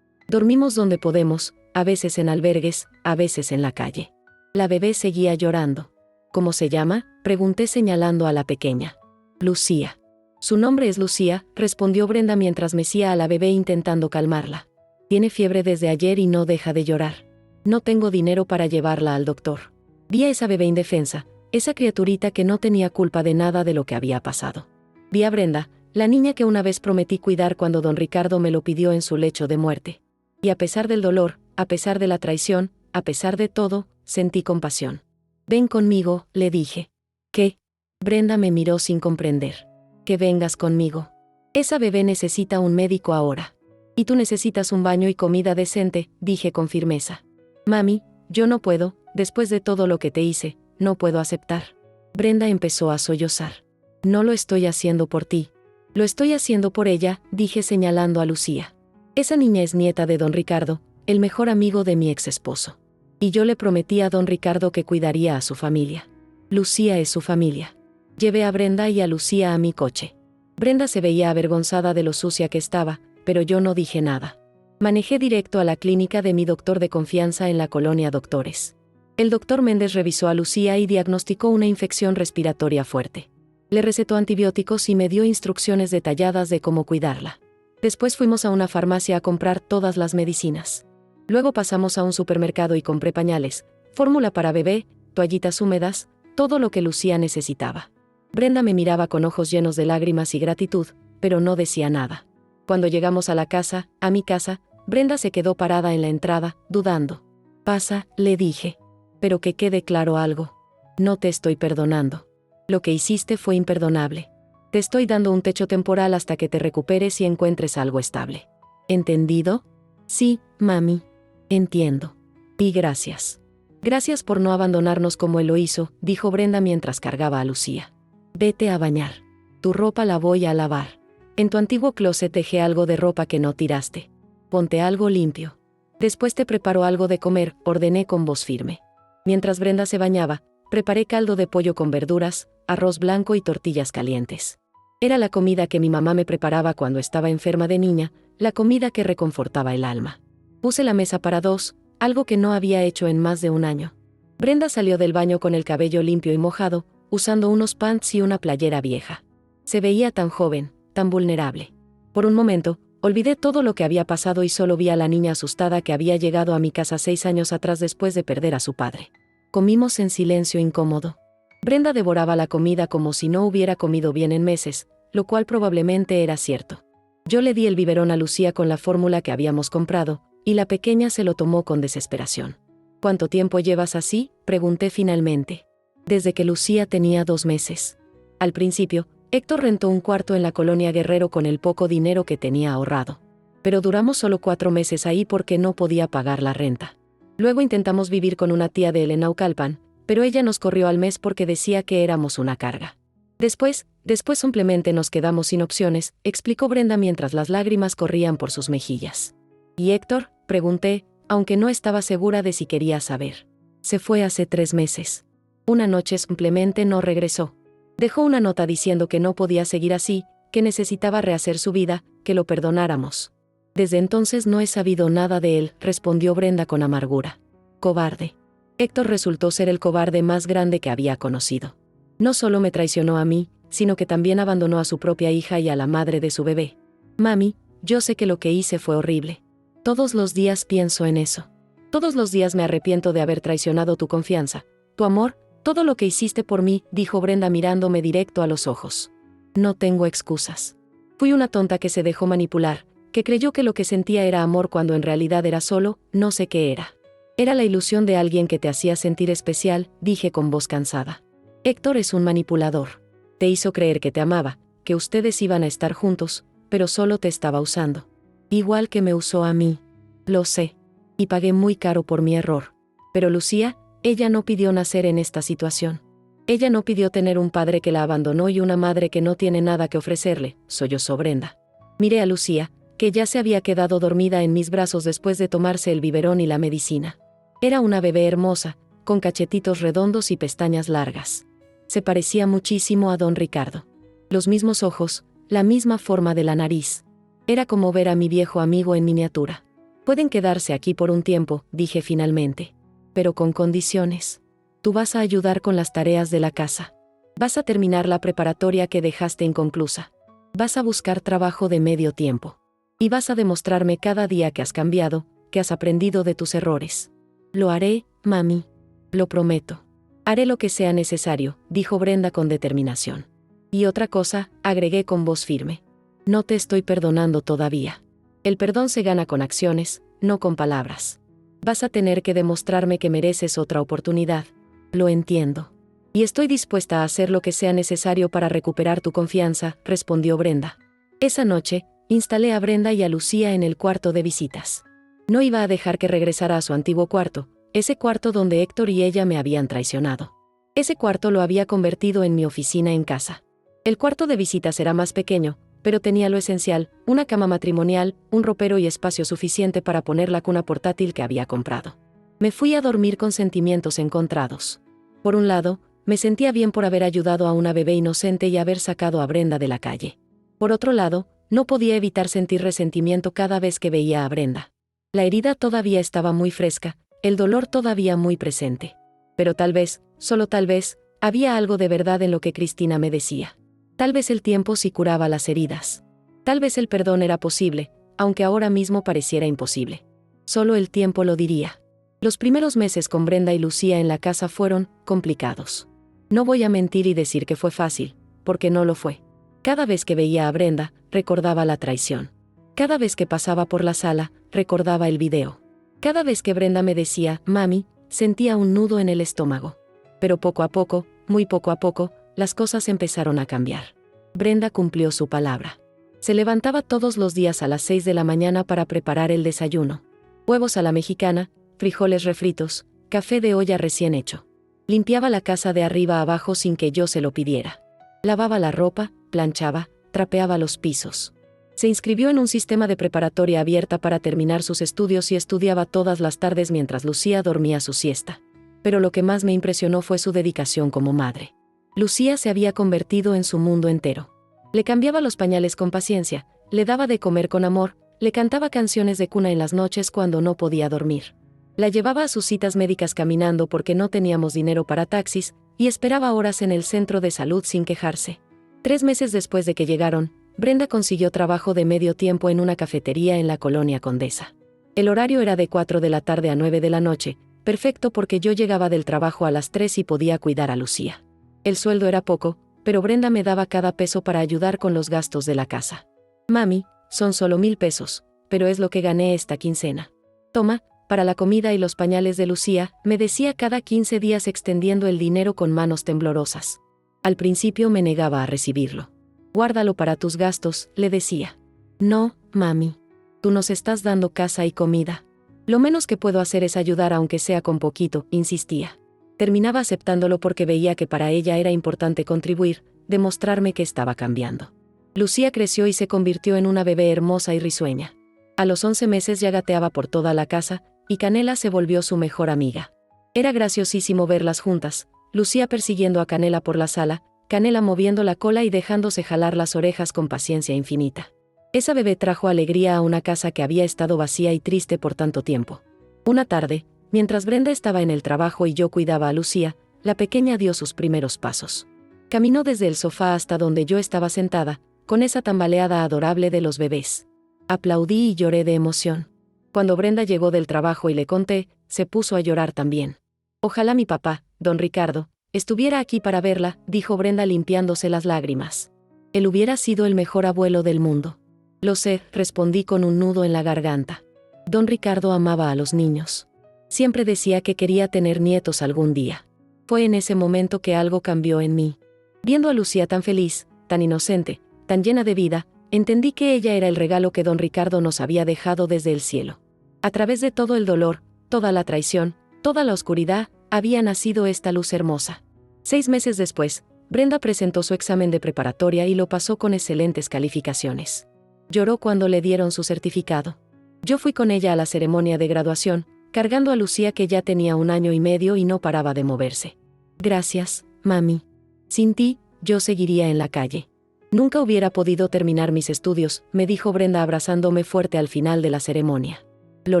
Dormimos donde podemos, a veces en albergues, a veces en la calle». La bebé seguía llorando. «¿Cómo se llama?», pregunté señalando a la pequeña. «Lucía». «Su nombre es Lucía», respondió Brenda mientras mecía a la bebé intentando calmarla. «Tiene fiebre desde ayer y no deja de llorar. No tengo dinero para llevarla al doctor». Vi a esa bebé indefensa, esa criaturita que no tenía culpa de nada de lo que había pasado. Vi a Brenda, la niña que una vez prometí cuidar cuando don Ricardo me lo pidió en su lecho de muerte. Y a pesar del dolor, a pesar de la traición, a pesar de todo, sentí compasión. «Ven conmigo», le dije. «¿Qué?». Brenda me miró sin comprender. «Que vengas conmigo. Esa bebé necesita un médico ahora. Y tú necesitas un baño y comida decente», dije con firmeza. «Mami, yo no puedo, después de todo lo que te hice, no puedo aceptar». Brenda empezó a sollozar. «No lo estoy haciendo por ti. Lo estoy haciendo por ella», dije señalando a Lucía. «Esa niña es nieta de don Ricardo, el mejor amigo de mi ex esposo. Y yo le prometí a don Ricardo que cuidaría a su familia. Lucía es su familia». Llevé a Brenda y a Lucía a mi coche. Brenda se veía avergonzada de lo sucia que estaba, pero yo no dije nada. Manejé directo a la clínica de mi doctor de confianza en la colonia Doctores. El doctor Méndez revisó a Lucía y diagnosticó una infección respiratoria fuerte. Le recetó antibióticos y me dio instrucciones detalladas de cómo cuidarla. Después fuimos a una farmacia a comprar todas las medicinas. Luego pasamos a un supermercado y compré pañales, fórmula para bebé, toallitas húmedas, todo lo que Lucía necesitaba. Brenda me miraba con ojos llenos de lágrimas y gratitud, pero no decía nada. Cuando llegamos a mi casa, Brenda se quedó parada en la entrada, dudando. «Pasa», le dije. «Pero que quede claro algo. No te estoy perdonando. Lo que hiciste fue imperdonable. Te estoy dando un techo temporal hasta que te recuperes y encuentres algo estable. ¿Entendido?». «Sí, mami. Entiendo. Y gracias. Gracias por no abandonarnos como él lo hizo», dijo Brenda mientras cargaba a Lucía. «Vete a bañar. Tu ropa la voy a lavar. En tu antiguo closet dejé algo de ropa que no tiraste. Ponte algo limpio. Después te preparo algo de comer», ordené con voz firme. Mientras Brenda se bañaba, preparé caldo de pollo con verduras, arroz blanco y tortillas calientes. Era la comida que mi mamá me preparaba cuando estaba enferma de niña, la comida que reconfortaba el alma. Puse la mesa para dos, algo que no había hecho en más de un año. Brenda salió del baño con el cabello limpio y mojado, usando unos pants y una playera vieja. Se veía tan joven, tan vulnerable. Por un momento, olvidé todo lo que había pasado y solo vi a la niña asustada que había llegado a mi casa 6 años atrás después de perder a su padre. Comimos en silencio incómodo. Brenda devoraba la comida como si no hubiera comido bien en meses, lo cual probablemente era cierto. Yo le di el biberón a Lucía con la fórmula que habíamos comprado, y la pequeña se lo tomó con desesperación. ¿Cuánto tiempo llevas así?, pregunté finalmente. Desde que Lucía tenía 2 meses. Al principio, Héctor rentó un cuarto en la colonia Guerrero con el poco dinero que tenía ahorrado. Pero duramos solo 4 meses ahí porque no podía pagar la renta. Luego intentamos vivir con una tía de él en Naucalpan, pero ella nos corrió al mes porque decía que éramos una carga. Después simplemente nos quedamos sin opciones, explicó Brenda mientras las lágrimas corrían por sus mejillas. ¿Y Héctor?, pregunté, aunque no estaba segura de si quería saber. Se fue hace 3 meses. Una noche simplemente no regresó. Dejó una nota diciendo que no podía seguir así, que necesitaba rehacer su vida, que lo perdonáramos. Desde entonces no he sabido nada de él, respondió Brenda con amargura. Cobarde. Héctor resultó ser el cobarde más grande que había conocido. No solo me traicionó a mí, sino que también abandonó a su propia hija y a la madre de su bebé. Mami, yo sé que lo que hice fue horrible. Todos los días pienso en eso. Todos los días me arrepiento de haber traicionado tu confianza, tu amor, todo lo que hiciste por mí, dijo Brenda mirándome directo a los ojos. No tengo excusas. Fui una tonta que se dejó manipular, que creyó que lo que sentía era amor cuando en realidad era solo, no sé qué era. Era la ilusión de alguien que te hacía sentir especial, dije con voz cansada. Héctor es un manipulador. Te hizo creer que te amaba, que ustedes iban a estar juntos, pero solo te estaba usando. Igual que me usó a mí. Lo sé. Y pagué muy caro por mi error. Pero Lucía, ella no pidió nacer en esta situación. Ella no pidió tener un padre que la abandonó y una madre que no tiene nada que ofrecerle, sollozó Brenda. Miré a Lucía, que ya se había quedado dormida en mis brazos después de tomarse el biberón y la medicina. Era una bebé hermosa, con cachetitos redondos y pestañas largas. Se parecía muchísimo a don Ricardo. Los mismos ojos, la misma forma de la nariz. Era como ver a mi viejo amigo en miniatura. Pueden quedarse aquí por un tiempo, dije finalmente. Pero con condiciones. Tú vas a ayudar con las tareas de la casa. Vas a terminar la preparatoria que dejaste inconclusa. Vas a buscar trabajo de medio tiempo. Y vas a demostrarme cada día que has cambiado, que has aprendido de tus errores. Lo haré, mami. Lo prometo. Haré lo que sea necesario, dijo Brenda con determinación. Y otra cosa, agregué con voz firme. No te estoy perdonando todavía. El perdón se gana con acciones, no con palabras. Vas a tener que demostrarme que mereces otra oportunidad. Lo entiendo. Y estoy dispuesta a hacer lo que sea necesario para recuperar tu confianza, respondió Brenda. Esa noche, instalé a Brenda y a Lucía en el cuarto de visitas. No iba a dejar que regresara a su antiguo cuarto, ese cuarto donde Héctor y ella me habían traicionado. Ese cuarto lo había convertido en mi oficina en casa. El cuarto de visitas era más pequeño, pero tenía lo esencial, una cama matrimonial, un ropero y espacio suficiente para poner la cuna portátil que había comprado. Me fui a dormir con sentimientos encontrados. Por un lado, me sentía bien por haber ayudado a una bebé inocente y haber sacado a Brenda de la calle. Por otro lado, no podía evitar sentir resentimiento cada vez que veía a Brenda. La herida todavía estaba muy fresca, el dolor todavía muy presente. Pero tal vez, solo tal vez, había algo de verdad en lo que Cristina me decía. Tal vez el tiempo sí curaba las heridas. Tal vez el perdón era posible, aunque ahora mismo pareciera imposible. Solo el tiempo lo diría. Los primeros meses con Brenda y Lucía en la casa fueron complicados. No voy a mentir y decir que fue fácil, porque no lo fue. Cada vez que veía a Brenda, recordaba la traición. Cada vez que pasaba por la sala, recordaba el video. Cada vez que Brenda me decía, mami, sentía un nudo en el estómago. Pero poco a poco, muy poco a poco, las cosas empezaron a cambiar. Brenda cumplió su palabra. Se levantaba todos los días a las 6 de la mañana para preparar el desayuno. Huevos a la mexicana, frijoles refritos, café de olla recién hecho. Limpiaba la casa de arriba a abajo sin que yo se lo pidiera. Lavaba la ropa, planchaba, trapeaba los pisos. Se inscribió en un sistema de preparatoria abierta para terminar sus estudios y estudiaba todas las tardes mientras Lucía dormía su siesta. pero lo que más me impresionó fue su dedicación como madre. Lucía se había convertido en su mundo entero. Le cambiaba los pañales con paciencia, le daba de comer con amor, le cantaba canciones de cuna en las noches cuando no podía dormir. La llevaba a sus citas médicas caminando porque no teníamos dinero para taxis, y esperaba horas en el centro de salud sin quejarse. 3 meses después de que llegaron, Brenda consiguió trabajo de medio tiempo en una cafetería en la colonia Condesa. El horario era de 4 de la tarde a 9 de la noche, perfecto porque yo llegaba del trabajo a las 3 y podía cuidar a Lucía. El sueldo era poco, pero Brenda me daba cada peso para ayudar con los gastos de la casa. Mami, son solo 1,000 pesos, pero es lo que gané esta quincena. Toma, para la comida y los pañales de Lucía, me decía cada 15 días extendiendo el dinero con manos temblorosas. Al principio me negaba a recibirlo. Guárdalo para tus gastos, le decía. No, mami. Tú nos estás dando casa y comida. Lo menos que puedo hacer es ayudar aunque sea con poquito, insistía. Terminaba aceptándolo porque veía que para ella era importante contribuir, demostrarme que estaba cambiando. Lucía creció y se convirtió en una bebé hermosa y risueña. A los 11 meses ya gateaba por toda la casa, y Canela se volvió su mejor amiga. Era graciosísimo verlas juntas, Lucía persiguiendo a Canela por la sala, Canela moviendo la cola y dejándose jalar las orejas con paciencia infinita. Esa bebé trajo alegría a una casa que había estado vacía y triste por tanto tiempo. Una tarde, mientras Brenda estaba en el trabajo y yo cuidaba a Lucía, la pequeña dio sus primeros pasos. Caminó desde el sofá hasta donde yo estaba sentada, con esa tambaleada adorable de los bebés. Aplaudí y lloré de emoción. Cuando Brenda llegó del trabajo y le conté, se puso a llorar también. Ojalá mi papá, don Ricardo, estuviera aquí para verla, dijo Brenda limpiándose las lágrimas. Él hubiera sido el mejor abuelo del mundo. Lo sé, respondí con un nudo en la garganta. Don Ricardo amaba a los niños. Siempre decía que quería tener nietos algún día. Fue en ese momento que algo cambió en mí. Viendo a Lucía tan feliz, tan inocente, tan llena de vida, entendí que ella era el regalo que don Ricardo nos había dejado desde el cielo. A través de todo el dolor, toda la traición, toda la oscuridad, había nacido esta luz hermosa. 6 meses después, Brenda presentó su examen de preparatoria y lo pasó con excelentes calificaciones. Lloró cuando le dieron su certificado. Yo fui con ella a la ceremonia de graduación, cargando a Lucía que ya tenía 1 año y medio y no paraba de moverse. Gracias, mami. Sin ti, yo seguiría en la calle. Nunca hubiera podido terminar mis estudios, me dijo Brenda abrazándome fuerte al final de la ceremonia. Lo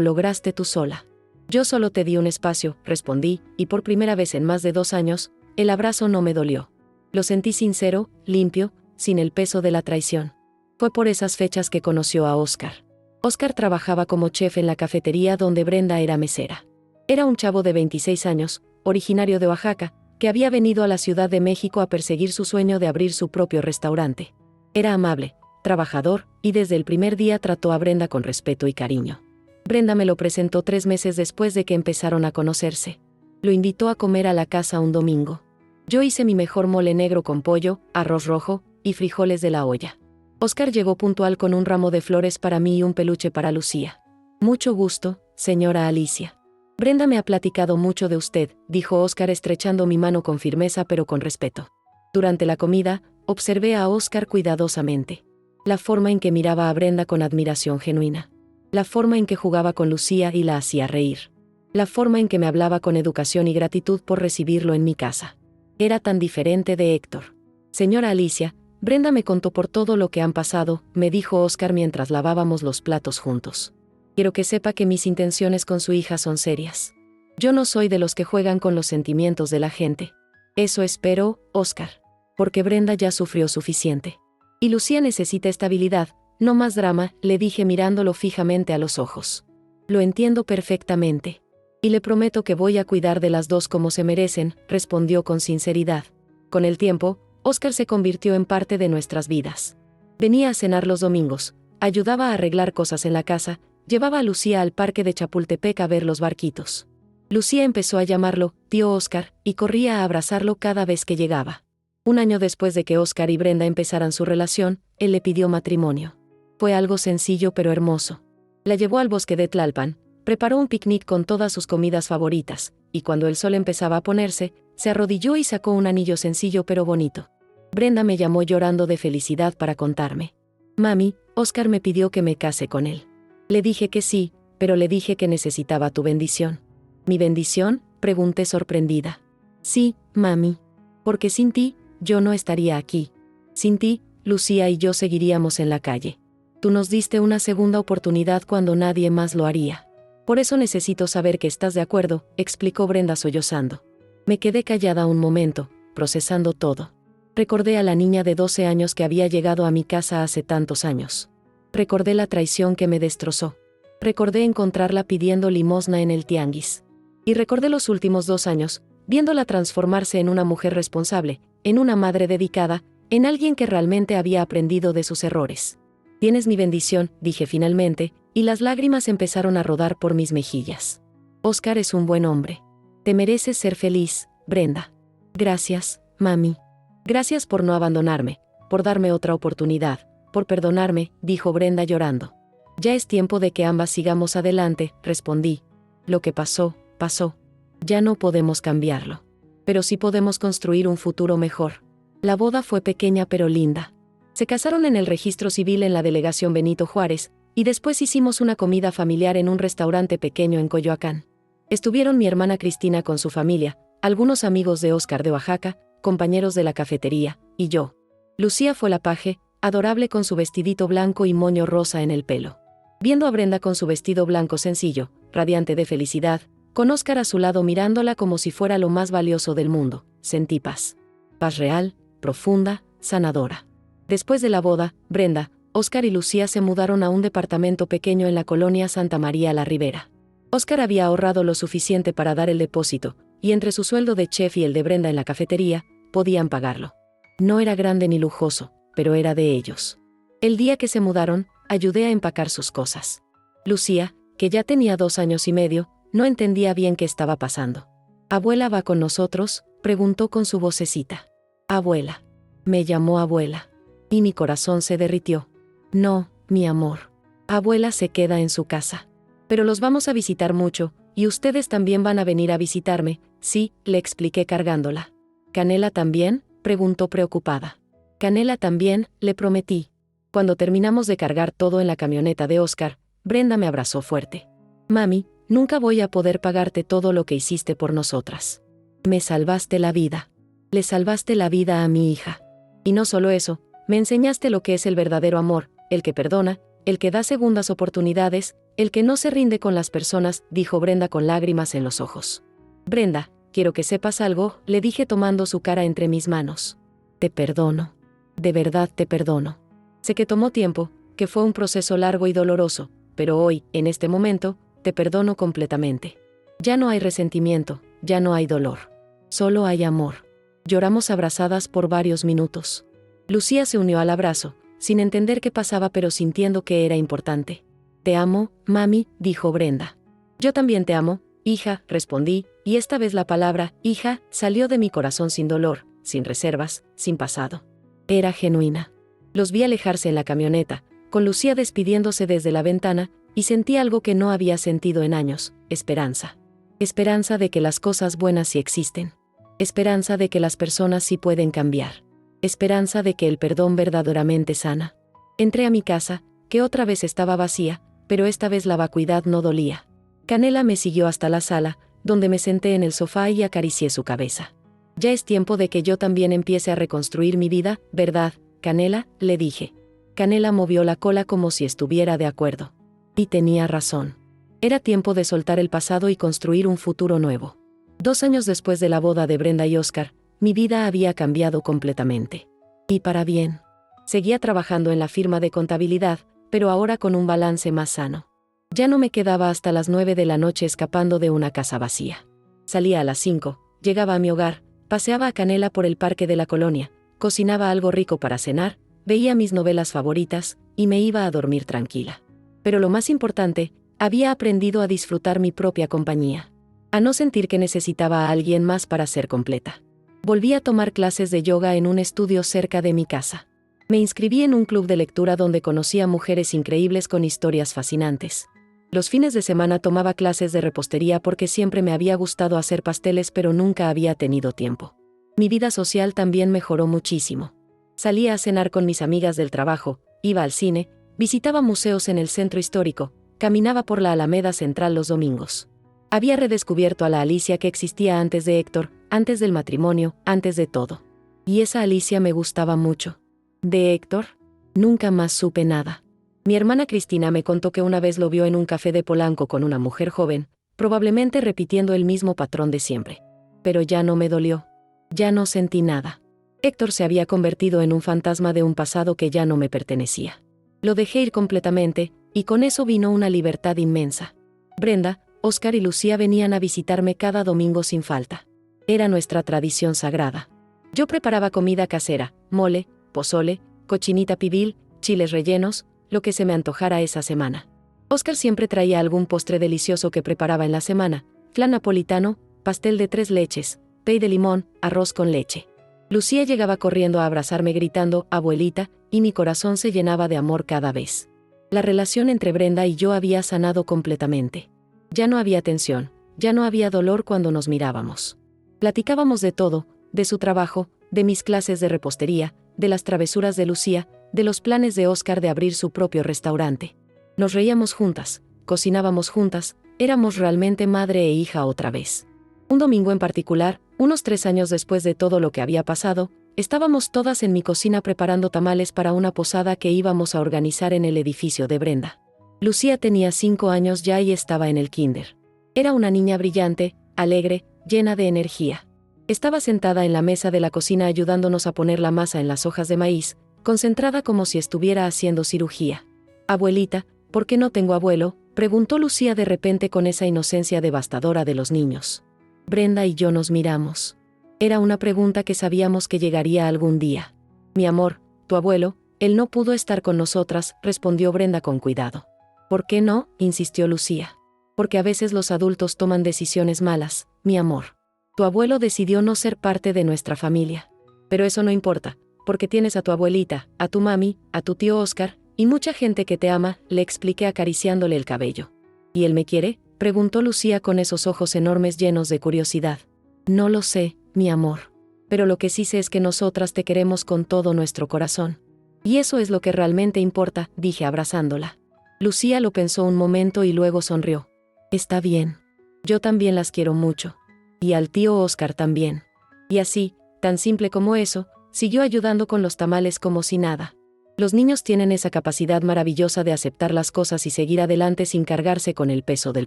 lograste tú sola. Yo solo te di un espacio, respondí, y por primera vez en más de 2 años, el abrazo no me dolió. Lo sentí sincero, limpio, sin el peso de la traición. Fue por esas fechas que conoció a Óscar. Óscar trabajaba como chef en la cafetería donde Brenda era mesera. Era un chavo de 26 años, originario de Oaxaca, que había venido a la Ciudad de México a perseguir su sueño de abrir su propio restaurante. Era amable, trabajador, y desde el primer día trató a Brenda con respeto y cariño. Brenda me lo presentó 3 meses después de que empezaron a conocerse. Lo invitó a comer a la casa un domingo. Yo hice mi mejor mole negro con pollo, arroz rojo y frijoles de la olla. Óscar llegó puntual con un ramo de flores para mí y un peluche para Lucía. Mucho gusto, señora Alicia. Brenda me ha platicado mucho de usted, dijo Óscar estrechando mi mano con firmeza pero con respeto. Durante la comida, observé a Óscar cuidadosamente. La forma en que miraba a Brenda con admiración genuina. La forma en que jugaba con Lucía y la hacía reír. La forma en que me hablaba con educación y gratitud por recibirlo en mi casa. Era tan diferente de Héctor. Señora Alicia, Brenda me contó por todo lo que han pasado, me dijo Óscar mientras lavábamos los platos juntos. Quiero que sepa que mis intenciones con su hija son serias. Yo no soy de los que juegan con los sentimientos de la gente. Eso espero, Óscar. Porque Brenda ya sufrió suficiente. Y Lucía necesita estabilidad, no más drama, le dije mirándolo fijamente a los ojos. Lo entiendo perfectamente. Y le prometo que voy a cuidar de las dos como se merecen, respondió con sinceridad. Con el tiempo, Óscar se convirtió en parte de nuestras vidas. Venía a cenar los domingos, ayudaba a arreglar cosas en la casa, llevaba a Lucía al parque de Chapultepec a ver los barquitos. Lucía empezó a llamarlo tío Óscar y corría a abrazarlo cada vez que llegaba. 1 año después de que Óscar y Brenda empezaran su relación, él le pidió matrimonio. Fue algo sencillo pero hermoso. La llevó al bosque de Tlalpan, preparó un picnic con todas sus comidas favoritas, y cuando el sol empezaba a ponerse, se arrodilló y sacó un anillo sencillo pero bonito. Brenda me llamó llorando de felicidad para contarme. Mami, Óscar me pidió que me case con él. Le dije que sí, pero le dije que necesitaba tu bendición. ¿Mi bendición?, Pregunté sorprendida. Sí, mami. Porque sin ti, yo no estaría aquí. Sin ti, Lucía y yo seguiríamos en la calle. Tú nos diste una segunda oportunidad cuando nadie más lo haría. Por eso necesito saber que estás de acuerdo, explicó Brenda sollozando. Me quedé callada un momento, procesando todo. Recordé a la niña de 12 años que había llegado a mi casa hace tantos años. Recordé la traición que me destrozó. Recordé encontrarla pidiendo limosna en el tianguis. Y recordé los últimos 2 años, viéndola transformarse en una mujer responsable, en una madre dedicada, en alguien que realmente había aprendido de sus errores. Tienes mi bendición, dije finalmente, y las lágrimas empezaron a rodar por mis mejillas. Óscar es un buen hombre. Te mereces ser feliz, Brenda. Gracias, mami. Gracias por no abandonarme, por darme otra oportunidad, por perdonarme, dijo Brenda llorando. Ya es tiempo de que ambas sigamos adelante, respondí. Lo que pasó, pasó. Ya no podemos cambiarlo. Pero sí podemos construir un futuro mejor. La boda fue pequeña pero linda. Se casaron en el registro civil en la delegación Benito Juárez, y después hicimos una comida familiar en un restaurante pequeño en Coyoacán. Estuvieron mi hermana Cristina con su familia, algunos amigos de Óscar de Oaxaca, compañeros de la cafetería, y yo. Lucía fue la paje, adorable con su vestidito blanco y moño rosa en el pelo. Viendo a Brenda con su vestido blanco sencillo, radiante de felicidad, con Óscar a su lado mirándola como si fuera lo más valioso del mundo, sentí paz. Paz real, profunda, sanadora. Después de la boda, Brenda, Óscar y Lucía se mudaron a un departamento pequeño en la colonia Santa María la Ribera. Óscar había ahorrado lo suficiente para dar el depósito, y entre su sueldo de chef y el de Brenda en la cafetería, podían pagarlo. No era grande ni lujoso, pero era de ellos. El día que se mudaron, ayudé a empacar sus cosas. Lucía, que ya tenía 2 años y medio, no entendía bien qué estaba pasando. ¿Abuela va con nosotros?, preguntó con su vocecita. Abuela. Me llamó abuela. Y mi corazón se derritió. No, mi amor. Abuela se queda en su casa. Pero los vamos a visitar mucho, y ustedes también van a venir a visitarme, sí, le expliqué cargándola. ¿Canela también?, preguntó preocupada. Canela también, le prometí. Cuando terminamos de cargar todo en la camioneta de Óscar, Brenda me abrazó fuerte. Mami, nunca voy a poder pagarte todo lo que hiciste por nosotras. Me salvaste la vida. Le salvaste la vida a mi hija. Y no solo eso, me enseñaste lo que es el verdadero amor, el que perdona, el que da segundas oportunidades, el que no se rinde con las personas, dijo Brenda con lágrimas en los ojos. Brenda, quiero que sepas algo, le dije tomando su cara entre mis manos. Te perdono. De verdad te perdono. Sé que tomó tiempo, que fue un proceso largo y doloroso, pero hoy, en este momento, te perdono completamente. Ya no hay resentimiento, ya no hay dolor. Solo hay amor. Lloramos abrazadas por varios minutos. Lucía se unió al abrazo, sin entender qué pasaba pero sintiendo que era importante. Te amo, mami, dijo Brenda. Yo también te amo, hija, respondí, y esta vez la palabra, hija, salió de mi corazón sin dolor, sin reservas, sin pasado. Era genuina. Los vi alejarse en la camioneta, con Lucía despidiéndose desde la ventana, y sentí algo que no había sentido en años, esperanza. Esperanza de que las cosas buenas sí existen. Esperanza de que las personas sí pueden cambiar. Esperanza de que el perdón verdaderamente sana. Entré a mi casa, que otra vez estaba vacía, pero esta vez la vacuidad no dolía. Canela me siguió hasta la sala, donde me senté en el sofá y acaricié su cabeza. Ya es tiempo de que yo también empiece a reconstruir mi vida, ¿verdad, Canela?, le dije. Canela movió la cola como si estuviera de acuerdo. Y tenía razón. Era tiempo de soltar el pasado y construir un futuro nuevo. 2 años después de la boda de Brenda y Óscar, mi vida había cambiado completamente. Y para bien. Seguía trabajando en la firma de contabilidad, pero ahora con un balance más sano. Ya no me quedaba hasta las 9 de la noche escapando de una casa vacía. Salía a las 5, llegaba a mi hogar, paseaba a Canela por el parque de la colonia, cocinaba algo rico para cenar, veía mis novelas favoritas, y me iba a dormir tranquila. Pero lo más importante, había aprendido a disfrutar mi propia compañía. A no sentir que necesitaba a alguien más para ser completa. Volví a tomar clases de yoga en un estudio cerca de mi casa. Me inscribí en un club de lectura donde conocí a mujeres increíbles con historias fascinantes. Los fines de semana tomaba clases de repostería porque siempre me había gustado hacer pasteles pero nunca había tenido tiempo. Mi vida social también mejoró muchísimo. Salía a cenar con mis amigas del trabajo, iba al cine, visitaba museos en el centro histórico, caminaba por la Alameda Central los domingos. Había redescubierto a la Alicia que existía antes de Héctor, antes del matrimonio, antes de todo. Y esa Alicia me gustaba mucho. ¿De Héctor? Nunca más supe nada. Mi hermana Cristina me contó que una vez lo vio en un café de Polanco con una mujer joven, probablemente repitiendo el mismo patrón de siempre. Pero ya no me dolió. Ya no sentí nada. Héctor se había convertido en un fantasma de un pasado que ya no me pertenecía. Lo dejé ir completamente, y con eso vino una libertad inmensa. Brenda, Óscar y Lucía venían a visitarme cada domingo sin falta. Era nuestra tradición sagrada. Yo preparaba comida casera, mole, pozole, cochinita pibil, chiles rellenos, lo que se me antojara esa semana. Óscar siempre traía algún postre delicioso que preparaba en la semana: flan napolitano, pastel de 3 leches, pay de limón, arroz con leche. Lucía llegaba corriendo a abrazarme gritando «abuelita», y mi corazón se llenaba de amor cada vez. La relación entre Brenda y yo había sanado completamente. Ya no había tensión, ya no había dolor cuando nos mirábamos. Platicábamos de todo, de su trabajo, de mis clases de repostería, de las travesuras de Lucía, de los planes de Óscar de abrir su propio restaurante. Nos reíamos juntas, cocinábamos juntas, éramos realmente madre e hija otra vez. Un domingo en particular, unos 3 años después de todo lo que había pasado, estábamos todas en mi cocina preparando tamales para una posada que íbamos a organizar en el edificio de Brenda. Lucía tenía 5 años ya y estaba en el kinder. Era una niña brillante, alegre, llena de energía. Estaba sentada en la mesa de la cocina ayudándonos a poner la masa en las hojas de maíz, concentrada como si estuviera haciendo cirugía. «Abuelita, ¿por qué no tengo abuelo?», preguntó Lucía de repente con esa inocencia devastadora de los niños. Brenda y yo nos miramos. Era una pregunta que sabíamos que llegaría algún día. «Mi amor, tu abuelo, él no pudo estar con nosotras», respondió Brenda con cuidado. «¿Por qué no?», insistió Lucía. «Porque a veces los adultos toman decisiones malas, mi amor. Tu abuelo decidió no ser parte de nuestra familia. Pero eso no importa, porque tienes a tu abuelita, a tu mami, a tu tío Óscar, y mucha gente que te ama», le expliqué acariciándole el cabello. «¿Y él me quiere?», preguntó Lucía con esos ojos enormes llenos de curiosidad. «No lo sé, mi amor. Pero lo que sí sé es que nosotras te queremos con todo nuestro corazón. Y eso es lo que realmente importa», dije abrazándola. Lucía lo pensó un momento y luego sonrió. «Está bien. Yo también las quiero mucho. Y al tío Óscar también». Y así, tan simple como eso, siguió ayudando con los tamales como si nada. Los niños tienen esa capacidad maravillosa de aceptar las cosas y seguir adelante sin cargarse con el peso del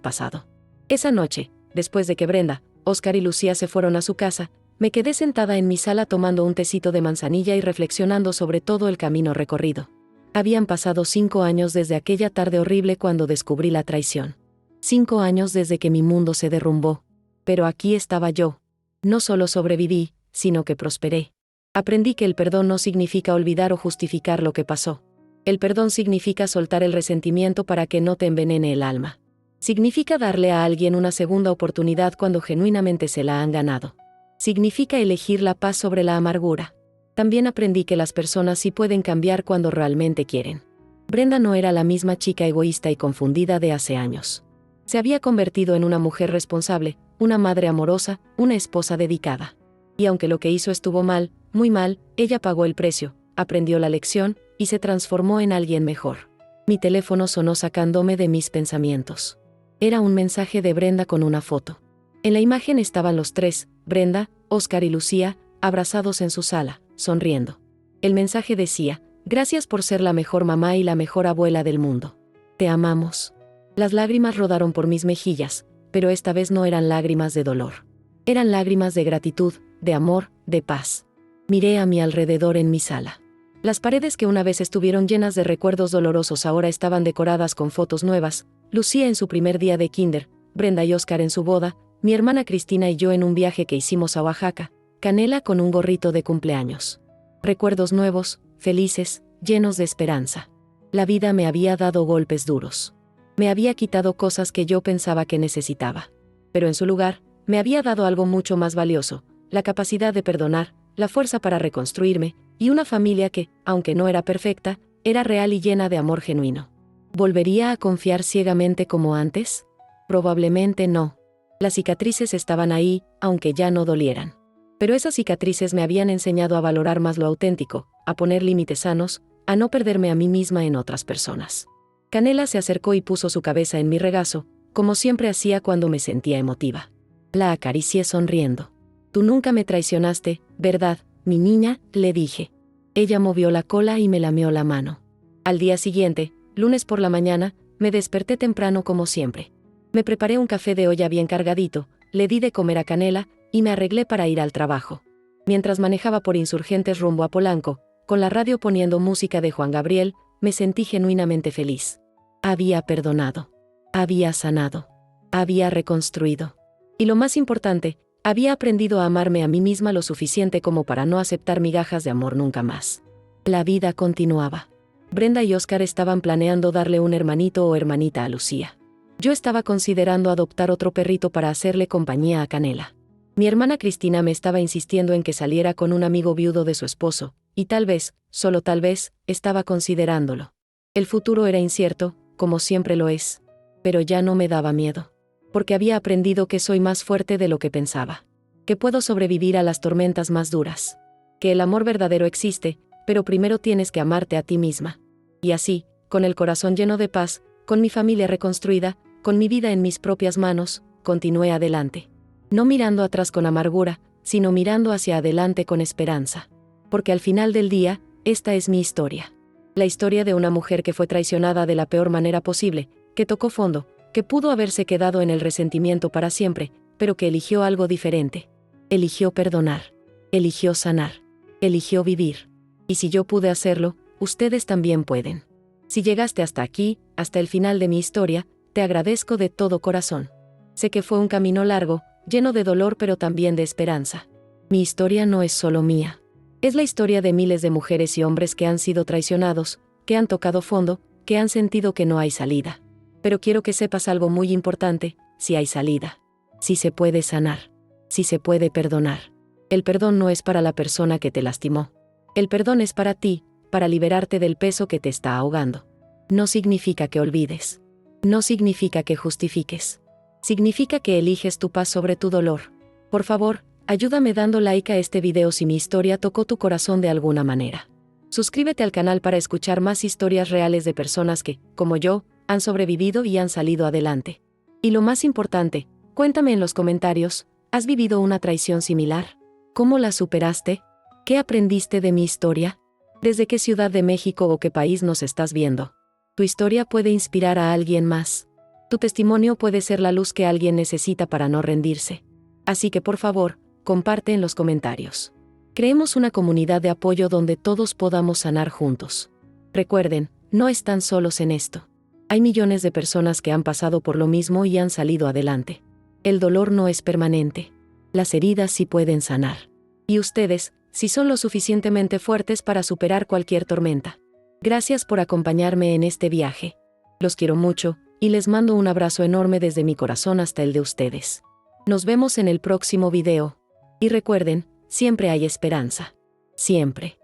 pasado. Esa noche, después de que Brenda, Óscar y Lucía se fueron a su casa, me quedé sentada en mi sala tomando un tecito de manzanilla y reflexionando sobre todo el camino recorrido. Habían pasado 5 años desde aquella tarde horrible cuando descubrí la traición. 5 años desde que mi mundo se derrumbó. Pero aquí estaba yo. No solo sobreviví, sino que prosperé. Aprendí que el perdón no significa olvidar o justificar lo que pasó. El perdón significa soltar el resentimiento para que no te envenene el alma. Significa darle a alguien una segunda oportunidad cuando genuinamente se la han ganado. Significa elegir la paz sobre la amargura. También aprendí que las personas sí pueden cambiar cuando realmente quieren. Brenda no era la misma chica egoísta y confundida de hace años. Se había convertido en una mujer responsable, una madre amorosa, una esposa dedicada. Y aunque lo que hizo estuvo mal, muy mal, ella pagó el precio, aprendió la lección, y se transformó en alguien mejor. Mi teléfono sonó sacándome de mis pensamientos. Era un mensaje de Brenda con una foto. En la imagen estaban los 3, Brenda, Óscar y Lucía, abrazados en su sala, sonriendo. El mensaje decía: «Gracias por ser la mejor mamá y la mejor abuela del mundo. Te amamos». Las lágrimas rodaron por mis mejillas, pero esta vez no eran lágrimas de dolor. Eran lágrimas de gratitud, de amor, de paz. Miré a mi alrededor en mi sala. Las paredes que una vez estuvieron llenas de recuerdos dolorosos ahora estaban decoradas con fotos nuevas: Lucía en su primer día de kinder, Brenda y Óscar en su boda, mi hermana Cristina y yo en un viaje que hicimos a Oaxaca, Canela con un gorrito de cumpleaños. Recuerdos nuevos, felices, llenos de esperanza. La vida me había dado golpes duros. Me había quitado cosas que yo pensaba que necesitaba. Pero en su lugar, me había dado algo mucho más valioso: la capacidad de perdonar, la fuerza para reconstruirme, y una familia que, aunque no era perfecta, era real y llena de amor genuino. ¿Volvería a confiar ciegamente como antes? Probablemente no. Las cicatrices estaban ahí, aunque ya no dolieran. Pero esas cicatrices me habían enseñado a valorar más lo auténtico, a poner límites sanos, a no perderme a mí misma en otras personas. Canela se acercó y puso su cabeza en mi regazo, como siempre hacía cuando me sentía emotiva. La acaricié sonriendo. Tú nunca me traicionaste, ¿verdad, mi niña?, le dije. Ella movió la cola y me lamió la mano. Al día siguiente, lunes por la mañana, me desperté temprano como siempre. Me preparé un café de olla bien cargadito, le di de comer a Canela, y me arreglé para ir al trabajo. Mientras manejaba por Insurgentes rumbo a Polanco, con la radio poniendo música de Juan Gabriel, me sentí genuinamente feliz. Había perdonado. Había sanado. Había reconstruido. Y lo más importante, había aprendido a amarme a mí misma lo suficiente como para no aceptar migajas de amor nunca más. La vida continuaba. Brenda y Óscar estaban planeando darle un hermanito o hermanita a Lucía. Yo estaba considerando adoptar otro perrito para hacerle compañía a Canela. Mi hermana Cristina me estaba insistiendo en que saliera con un amigo viudo de su esposo, y tal vez, solo tal vez, estaba considerándolo. El futuro era incierto, como siempre lo es. Pero ya no me daba miedo. Porque había aprendido que soy más fuerte de lo que pensaba. Que puedo sobrevivir a las tormentas más duras. Que el amor verdadero existe, pero primero tienes que amarte a ti misma. Y así, con el corazón lleno de paz, con mi familia reconstruida, con mi vida en mis propias manos, continué adelante. No mirando atrás con amargura, sino mirando hacia adelante con esperanza. Porque al final del día, esta es mi historia. La historia de una mujer que fue traicionada de la peor manera posible, que tocó fondo, que pudo haberse quedado en el resentimiento para siempre, pero que eligió algo diferente. Eligió perdonar. Eligió sanar. Eligió vivir. Y si yo pude hacerlo, ustedes también pueden. Si llegaste hasta aquí, hasta el final de mi historia, te agradezco de todo corazón. Sé que fue un camino largo, lleno de dolor pero también de esperanza. Mi historia no es solo mía. Es la historia de miles de mujeres y hombres que han sido traicionados, que han tocado fondo, que han sentido que no hay salida. Pero quiero que sepas algo muy importante, sí hay salida. Sí se puede sanar. Sí se puede perdonar. El perdón no es para la persona que te lastimó. El perdón es para ti, para liberarte del peso que te está ahogando. No significa que olvides. No significa que justifiques. Significa que eliges tu paz sobre tu dolor. Por favor, ayúdame dando like a este video si mi historia tocó tu corazón de alguna manera. Suscríbete al canal para escuchar más historias reales de personas que, como yo, han sobrevivido y han salido adelante. Y lo más importante, cuéntame en los comentarios, ¿has vivido una traición similar? ¿Cómo la superaste? ¿Qué aprendiste de mi historia? ¿Desde qué ciudad de México o qué país nos estás viendo? Tu historia puede inspirar a alguien más. Tu testimonio puede ser la luz que alguien necesita para no rendirse. Así que por favor, comparte en los comentarios. Creemos una comunidad de apoyo donde todos podamos sanar juntos. Recuerden, no están solos en esto. Hay millones de personas que han pasado por lo mismo y han salido adelante. El dolor no es permanente. Las heridas sí pueden sanar. Y ustedes, sí son lo suficientemente fuertes para superar cualquier tormenta. Gracias por acompañarme en este viaje. Los quiero mucho, y les mando un abrazo enorme desde mi corazón hasta el de ustedes. Nos vemos en el próximo video. Y recuerden, siempre hay esperanza. Siempre.